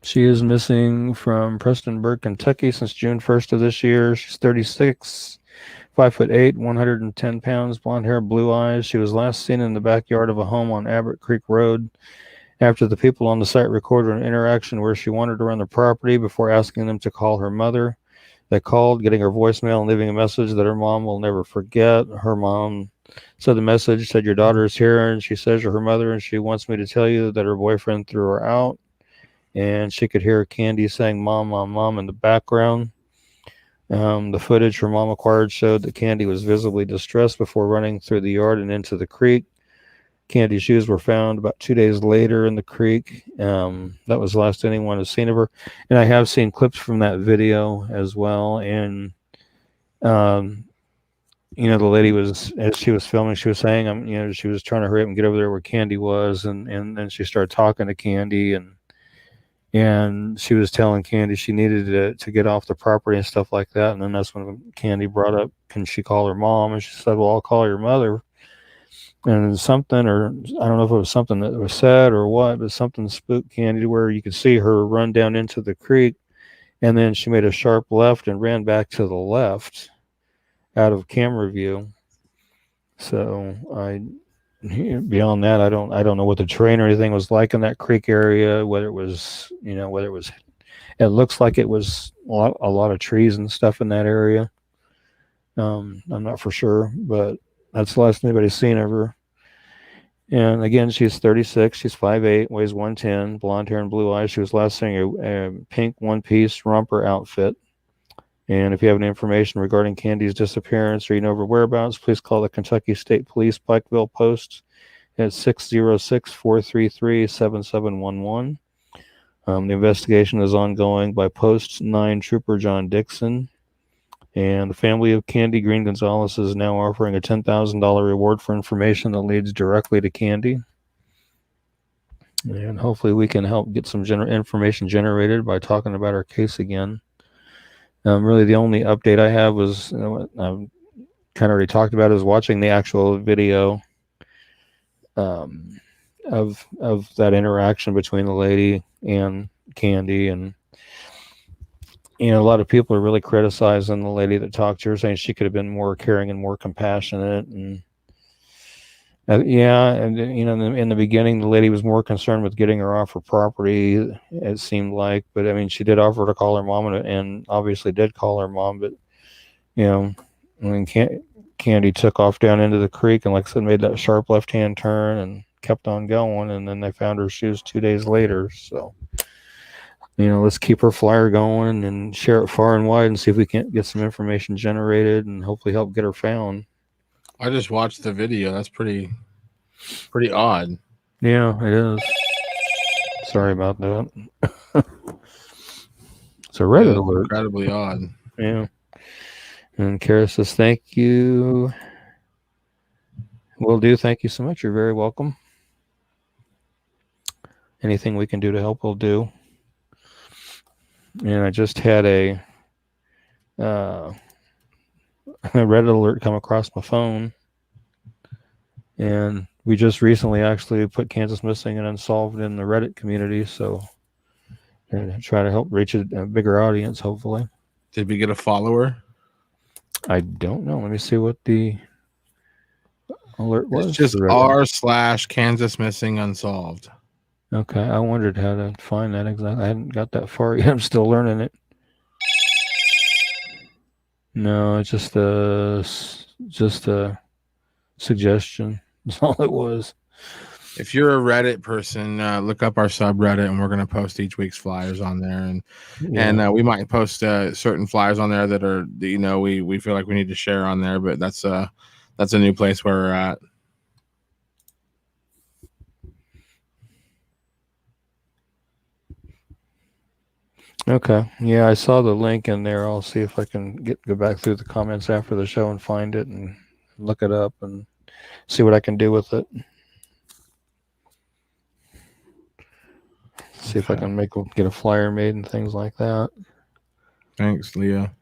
She is missing from Prestonburg, Kentucky since June 1st of this year. She's 36, 5'8", 110 pounds, blonde hair, blue eyes. She was last seen in the backyard of a home on Abbott Creek Road after the people on the site recorded an interaction where she wandered around the property before asking them to call her mother. They called, getting her voicemail and leaving a message that her mom will never forget. Her mom said the message said, "Your daughter is here, and she says you're her mother, and she wants me to tell you that her boyfriend threw her out." And she could hear Candy saying "Mom, Mom, Mom" in the background. The footage her mom acquired showed that Candy was visibly distressed before running through the yard and into the creek. Candy's shoes were found about 2 days later in the creek. That was the last anyone has seen of her. And I have seen clips from that video as well. And, the lady was, as she was filming, she was saying, she was trying to hurry up and get over there where Candy was. And then she started talking to Candy, and she was telling Candy she needed to get off the property and stuff like that. And then that's when Candy brought up, can she call her mom? And she said, well, I'll call your mother. And something, or I don't know if it was something that was said or what, but something spooked Candy to where you could see her run down into the creek. And then she made a sharp left and ran back to the left out of camera view. So beyond that, I don't know what the terrain or anything was like in that creek area, whether it was, it looks like it was a lot of trees and stuff in that area. I'm not for sure, but that's the last anybody's seen of her. And again, she's 36. She's 5'8", weighs 110, blonde hair and blue eyes. She was last seen a pink one-piece romper outfit. And if you have any information regarding Candy's disappearance or you know her whereabouts, please call the Kentucky State Police Pikeville Post at 606-433-7711. The investigation is ongoing by Post 9 Trooper John Dixon. And the family of Candy Green Gonzalez is now offering a $10,000 reward for information that leads directly to Candy. And hopefully we can help get some information generated by talking about our case again. Really, the only update I have was, I've kind of already talked about, is watching the actual video of that interaction between the lady and Candy. And a lot of people are really criticizing the lady that talked to her, saying she could have been more caring and more compassionate. And in the beginning, the lady was more concerned with getting her off her property, it seemed like. But I mean, she did offer to call her mom, and obviously did call her mom. But when Candy took off down into the creek and, like I said, made that sharp left-hand turn and kept on going, and then they found her shoes 2 days later. So let's keep her flyer going and share it far and wide and see if we can't get some information generated and hopefully help get her found. I just watched the video. That's pretty odd. Yeah, it is. Sorry about that. It's a Reddit alert. Incredibly odd. Yeah. And Kara says, thank you. Will do. Thank you so much. You're very welcome. anything we can do to help, we'll do. And I just had a Reddit alert come across my phone, and we just recently actually put Kansas Missing and Unsolved in the Reddit community, so and try to help reach a bigger audience, hopefully. Did we get a follower? I don't know. Let me see what the alert was. It's just r/Kansas Missing Unsolved. Okay, I wondered how to find that exactly. I hadn't got that far yet. I'm still learning it. No, it's just a suggestion. That's all it was. If you're a Reddit person, look up our subreddit, and we're going to post each week's flyers on there, and we might post certain flyers on there that are we feel like we need to share on there. But that's a new place where we're at. Okay. Yeah, I saw the link in there. I'll see if I can go back through the comments after the show and find it and look it up and see what I can do with it. See if I can get a flyer made and things like that. Thanks, Leah.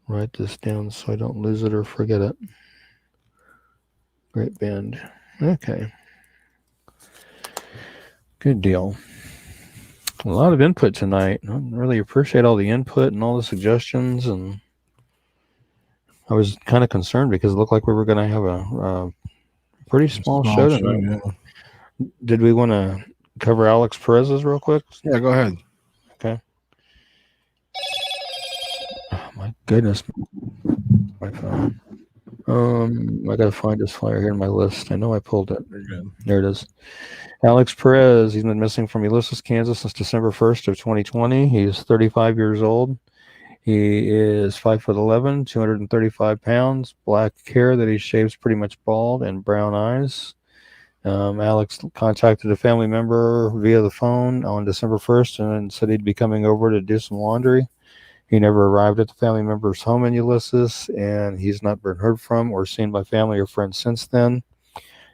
Write this down so I don't lose it or forget it. Great band. Okay. Good deal. A lot of input tonight. I really appreciate all the input and all the suggestions. And I was kind of concerned because it looked like we were going to have a pretty small show tonight. Yeah. Did we want to cover Alex Perez's real quick? Yeah, go ahead. Okay. Oh, my goodness. My phone. I got to find this flyer here in my list. I know I pulled it. There it is. Alex Perez, he's been missing from Ulysses, Kansas since December 1st of 2020. He's 35 years old. He is 5'11", 235 pounds, black hair that he shaves pretty much bald, and brown eyes. Alex contacted a family member via the phone on December 1st and said he'd be coming over to do some laundry. He never arrived at the family member's home in Ulysses, and he's not been heard from or seen by family or friends since then.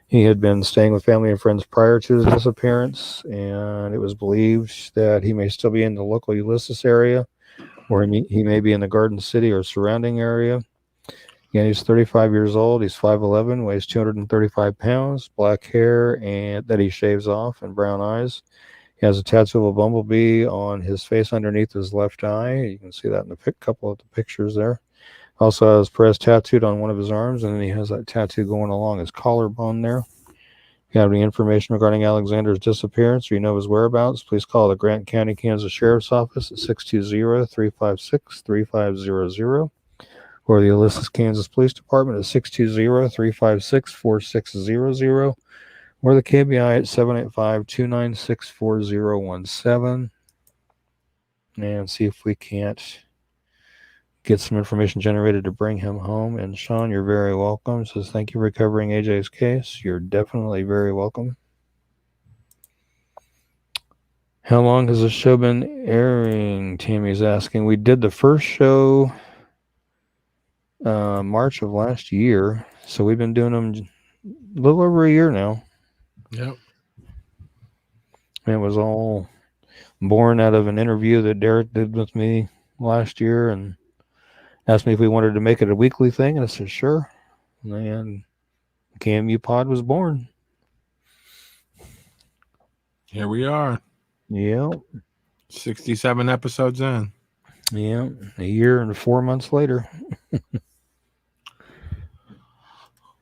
He had been staying with family and friends prior to his disappearance, and it was believed that he may still be in the local Ulysses area, or he may be in the Garden City or surrounding area. Again, he's 35 years old. He's 5'11", weighs 235 pounds, black hair and that he shaves off, and brown eyes. He has a tattoo of a bumblebee on his face underneath his left eye. You can see that in the couple of the pictures there. Also has Perez tattooed on one of his arms, and then he has that tattoo going along his collarbone there. If you have any information regarding Alexander's disappearance or you know his whereabouts, please call the Grant County, Kansas Sheriff's Office at 620-356-3500 or the Ulysses, Kansas Police Department at 620-356-4600 or the KBI at 785-296-4017 and see if we can't get some information generated to bring him home. And Sean, you're very welcome. Says thank you for covering AJ's case. You're definitely very welcome. How long has the show been airing? Tammy's asking. We did the first show March of last year, so we've been doing them a little over a year now. Yep. And it was all born out of an interview that Derek did with me last year and asked me if we wanted to make it a weekly thing, and I said sure. And KMU POD was born. Here we are. Yeah. 67 episodes in. Yeah. A year and 4 months later.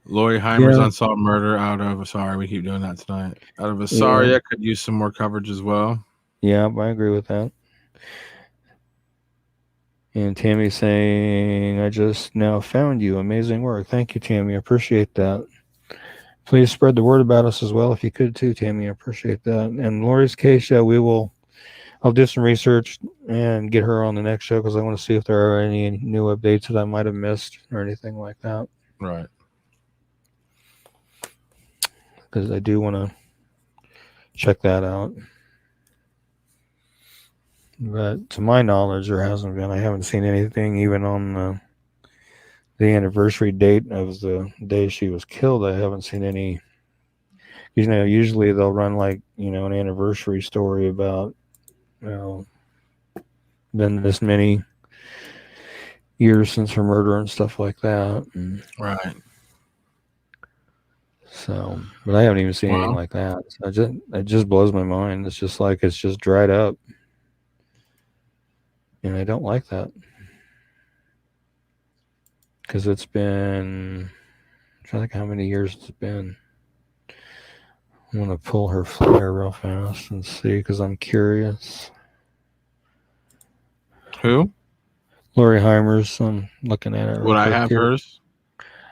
Lori Heimer's unsolved murder out of we keep doing that tonight. Out of Asaria could use some more coverage as well. Yeah, I agree with that. And Tammy saying, I just now found you. Amazing work. Thank you, Tammy. I appreciate that. Please spread the word about us as well if you could too, Tammy. I appreciate that. And Lori's case, I'll do some research and get her on the next show because I want to see if there are any new updates that I might have missed or anything like that. Right. Because I do want to check that out. But to my knowledge, there hasn't been. I haven't seen anything even on the anniversary date of the day she was killed. I haven't seen any Usually they'll run like, an anniversary story about, been this many years since her murder and stuff like that. And Right. so, but I haven't even seen anything Well, like that. So it just blows my mind. It's just like it's just dried up, and I don't like that because it's been. I'm trying to think how many years it's been. I'm gonna pull her flyer real fast and see because I'm curious. who? Lori Heimer's. I'm looking at it real Would I quick have here. hers?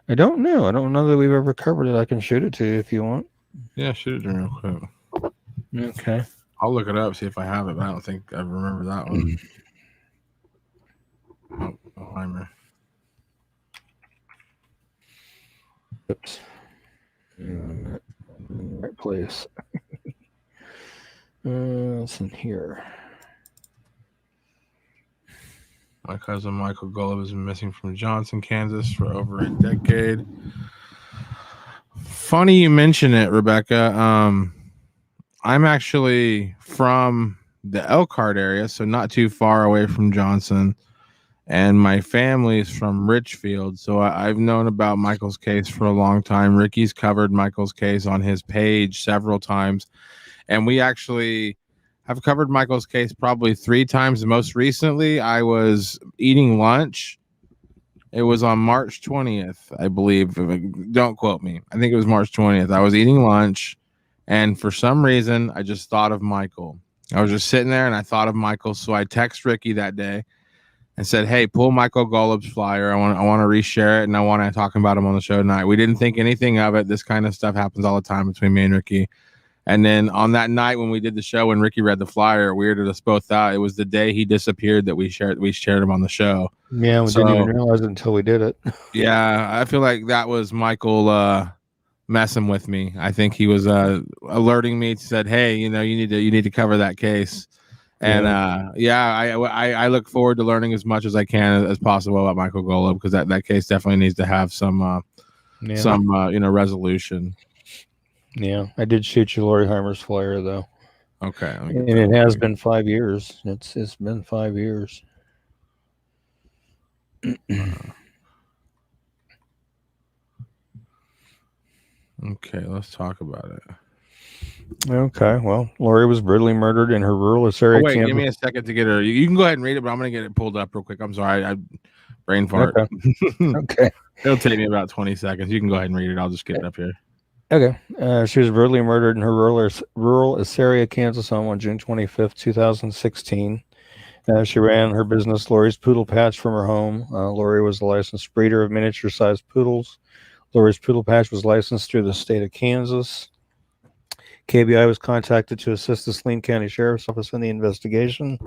I don't know. I don't know that we've ever covered it. I can shoot it to you if you want. Yeah, shoot it real quick. Okay. I'll look it up, see if I have it, but I don't think I remember that one. Oh, Heimer. Oops. I'm in the right place. It's in here. My cousin Michael Golub has been missing from Johnson, Kansas for over a decade. Funny you mention it, Rebecca. I'm actually from the Elkhart area, so not too far away from Johnson. And my family's from Richfield, so I've known about Michael's case for a long time. Ricky's covered Michael's case on his page several times, and we actually have covered Michael's case probably 3 times. Most recently, I was eating lunch. It was on March 20th, I believe. Don't quote me. I think it was March 20th. I was eating lunch, and for some reason, I just thought of Michael. I was just sitting there, and I thought of Michael, so I text Ricky that day and said, "Hey, pull Michael Golub's flyer. I want to reshare it, and I want to talk about him on the show tonight." We didn't think anything of it. This kind of stuff happens all the time between me and Ricky. And then on that night when we did the show, when Ricky read the flyer, it weirded us both out. It was the day he disappeared that we shared him on the show. Yeah, we didn't even realize it until we did it. Yeah, I feel like that was Michael messing with me. I think he was alerting me. Said, "Hey, you need to cover that case." And I look forward to learning as much as I can as possible about Michael Golub, because that case definitely needs to have some resolution. Yeah, I did shoot you Lori Heimer's flyer though. Okay, and it has been 5 years. It's been 5 years. Okay, let's talk about it. Okay, well, Lori was brutally murdered in her rural area. Wait, Kansas. Give me a second to get her. You can go ahead and read it, but I'm going to get it pulled up real quick. I'm sorry, I brain fart. Okay. It'll take me about 20 seconds. You can go ahead and read it. I'll just get it up here. Okay. She was brutally murdered in her rural Assyria, Kansas home on June 25th, 2016. She ran her business, Lori's Poodle Patch, from her home. Lori was a licensed breeder of miniature-sized poodles. Lori's Poodle Patch was licensed through the state of Kansas. KBI was contacted to assist the Saline County Sheriff's Office in the investigation.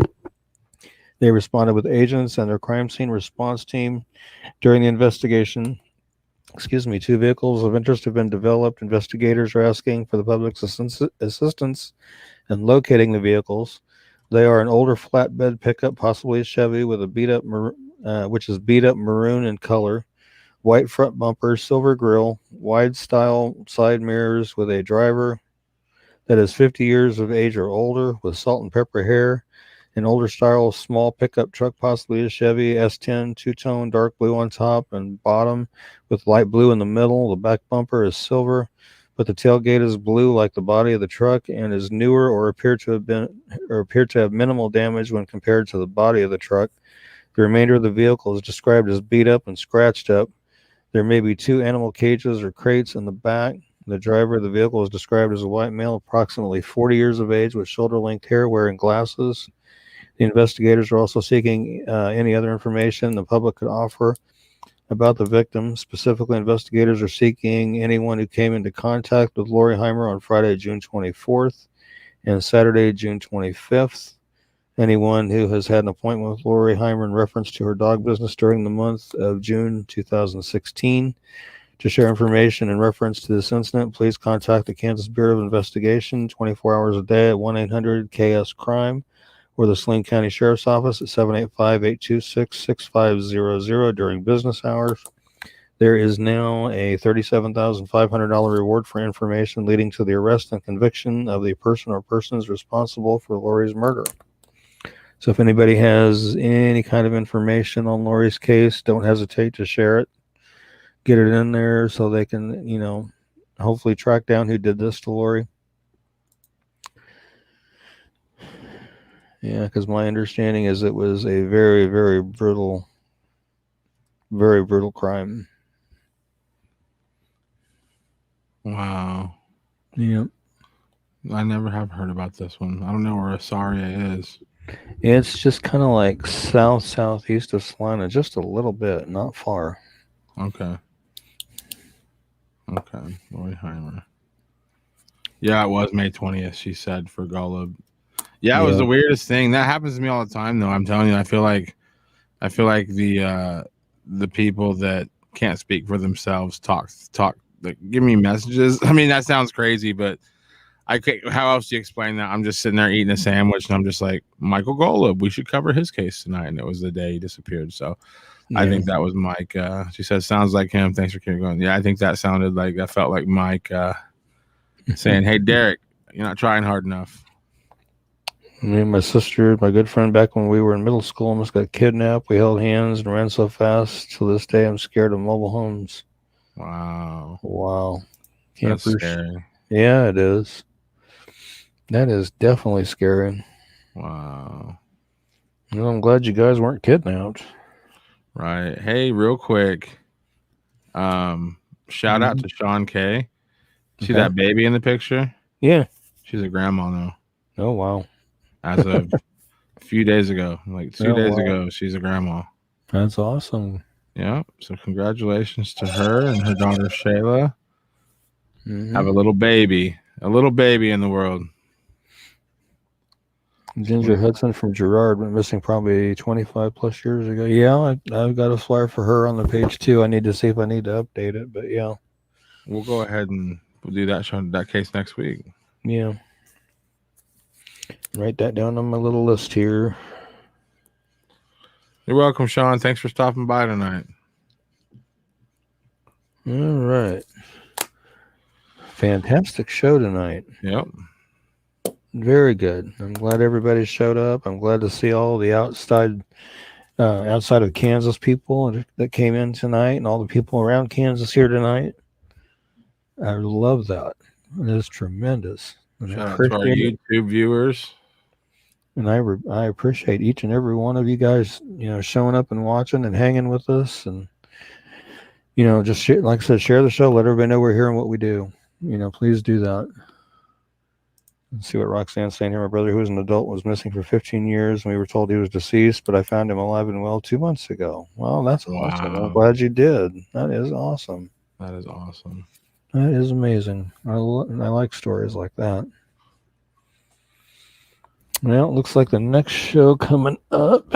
They responded with agents and their crime scene response team. During the investigation, 2 vehicles of interest have been developed. Investigators are asking for the public's assistance in locating the vehicles. They are an older flatbed pickup, possibly a Chevy, with a which is beat up maroon in color, white front bumper, silver grille, wide style side mirrors, with a driver that is 50 years of age or older, with salt and pepper hair, an older style small pickup truck, possibly a Chevy S10, 2-tone, dark blue on top and bottom, with light blue in the middle. The back bumper is silver, but the tailgate is blue like the body of the truck, and is newer or appear to have minimal damage when compared to the body of the truck. The remainder of the vehicle is described as beat up and scratched up. There may be 2 animal cages or crates in the back. The driver of the vehicle is described as a white male, approximately 40 years of age, with shoulder-length hair, wearing glasses. The investigators are also seeking any other information the public could offer about the victim. Specifically, investigators are seeking anyone who came into contact with Lori Heimer on Friday, June 24th and Saturday, June 25th. Anyone who has had an appointment with Lori Heimer in reference to her dog business during the month of June 2016. To share information in reference to this incident, please contact the Kansas Bureau of Investigation 24 hours a day at 1-800-KS-CRIME or the Saline County Sheriff's Office at 785-826-6500 during business hours. There is now a $37,500 reward for information leading to the arrest and conviction of the person or persons responsible for Lori's murder. So if anybody has any kind of information on Lori's case, don't hesitate to share it. Get it in there so they can, hopefully track down who did this to Lori. Yeah, because my understanding is it was a very, very brutal crime. Wow. Yeah. I never have heard about this one. I don't know where Asaria is. It's just kind of like southeast of Salina, just a little bit, not far. Okay. Lori Heimer. Yeah, it was May 20th, she said, for Golub. Yeah, it was the weirdest thing. That happens to me all the time, though. I'm telling you, I feel like the people that can't speak for themselves talk, like, give me messages. I mean, that sounds crazy, but how else do you explain that? I'm just sitting there eating a sandwich, and I'm just like, Michael Golub, we should cover his case tonight. And it was the day he disappeared. So I think that was Mike. She said, sounds like him. Thanks for keeping going. Yeah, I think that felt like Mike saying, hey, Derek, you're not trying hard enough. Me and my sister, my good friend, back when we were in middle school, almost got kidnapped. We held hands and ran so fast. To this day, I'm scared of mobile homes. Wow. That's scary. Yeah, it is. That is definitely scary. Wow. Well, I'm glad you guys weren't kidnapped. Right. Hey, real quick. Shout out to Sean K. See that baby in the picture? Yeah. She's a grandma now. Oh, wow. As of a few days ago, like 2 days ago, she's a grandma. That's awesome. Yeah. So congratulations to her and her daughter Shayla. Have a little baby in the world. Ginger Hudson from Girard went missing probably 25 plus years ago. Yeah, I've got a flyer for her on the page too. I need to see if I need to update it, but yeah. We'll go ahead and we'll do that case next week. Yeah. Write that down on my little list here. You're welcome, Sean. Thanks for stopping by tonight. All right. Fantastic show tonight. Yep. Very good. I'm glad everybody showed up. I'm glad to see all the outside of Kansas people that came in tonight and all the people around Kansas here tonight. I love that. It is tremendous. And shout out to our YouTube viewers. And I appreciate each and every one of you guys, showing up and watching and hanging with us. And, just share, like I said, share the show. Let everybody know we're here and what we do. Please do that. Let's see what Roxanne's saying here. My brother, who was an adult, was missing for 15 years, and we were told he was deceased, but I found him alive and well 2 months ago. Well, that's awesome. I'm glad you did. That is awesome. That is awesome. That is amazing. I like stories like that. Well, it looks like the next show coming up.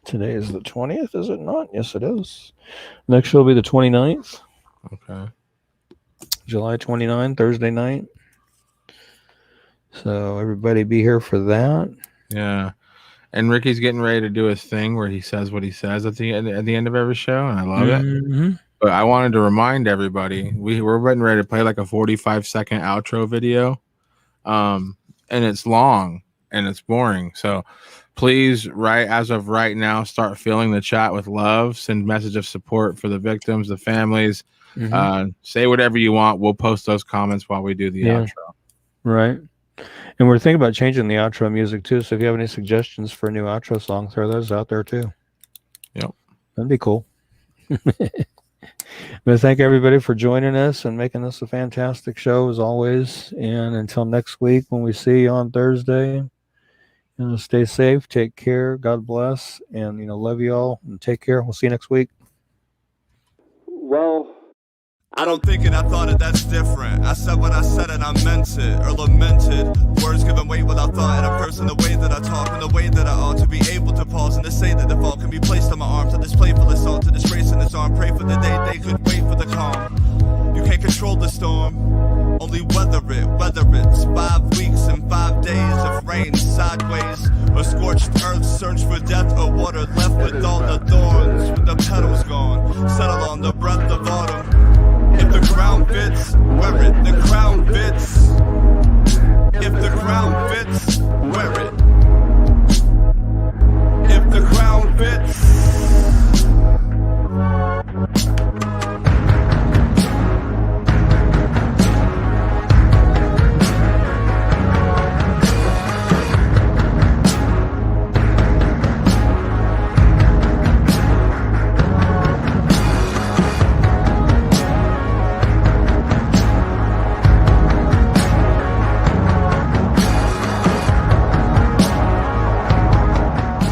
Today is the 20th, is it not? Yes, it is. Next show will be the 29th. Okay. July 29, Thursday night. So everybody be here for that. Yeah. And Ricky's getting ready to do his thing where he says what he says at the end of every show, and I love it. But I wanted to remind everybody, we're getting ready to play like a 45-second outro video. And it's long and it's boring. So please, as of right now, start filling the chat with love. Send message of support for the victims, the families. Say whatever you want. We'll post those comments while we do the outro. Right. And we're thinking about changing the outro music too. So if you have any suggestions for a new outro song, throw those out there too. Yep. That'd be cool. But thank everybody for joining us and making this a fantastic show as always. And until next week, when we see you on Thursday, stay safe, take care, God bless, and love you all and take care. We'll see you next week. Well, I don't think it, I thought it, that's different. I said what I said and I meant it, or lamented. Words given weight without thought, and a person the way that I talk and the way that I ought to be able to pause and to say that the fault can be placed on my arm. To this playful assault, to disgrace in his arm. Pray for the day they could wait for the calm. You can't control the storm, only weather it, whether it's 5 weeks and 5 days of rain sideways, or scorched earth, search for death or water left with all the thorns, with the petals gone. Settle on the breath of fits, wear it. The crown fits. If the crown fits, wear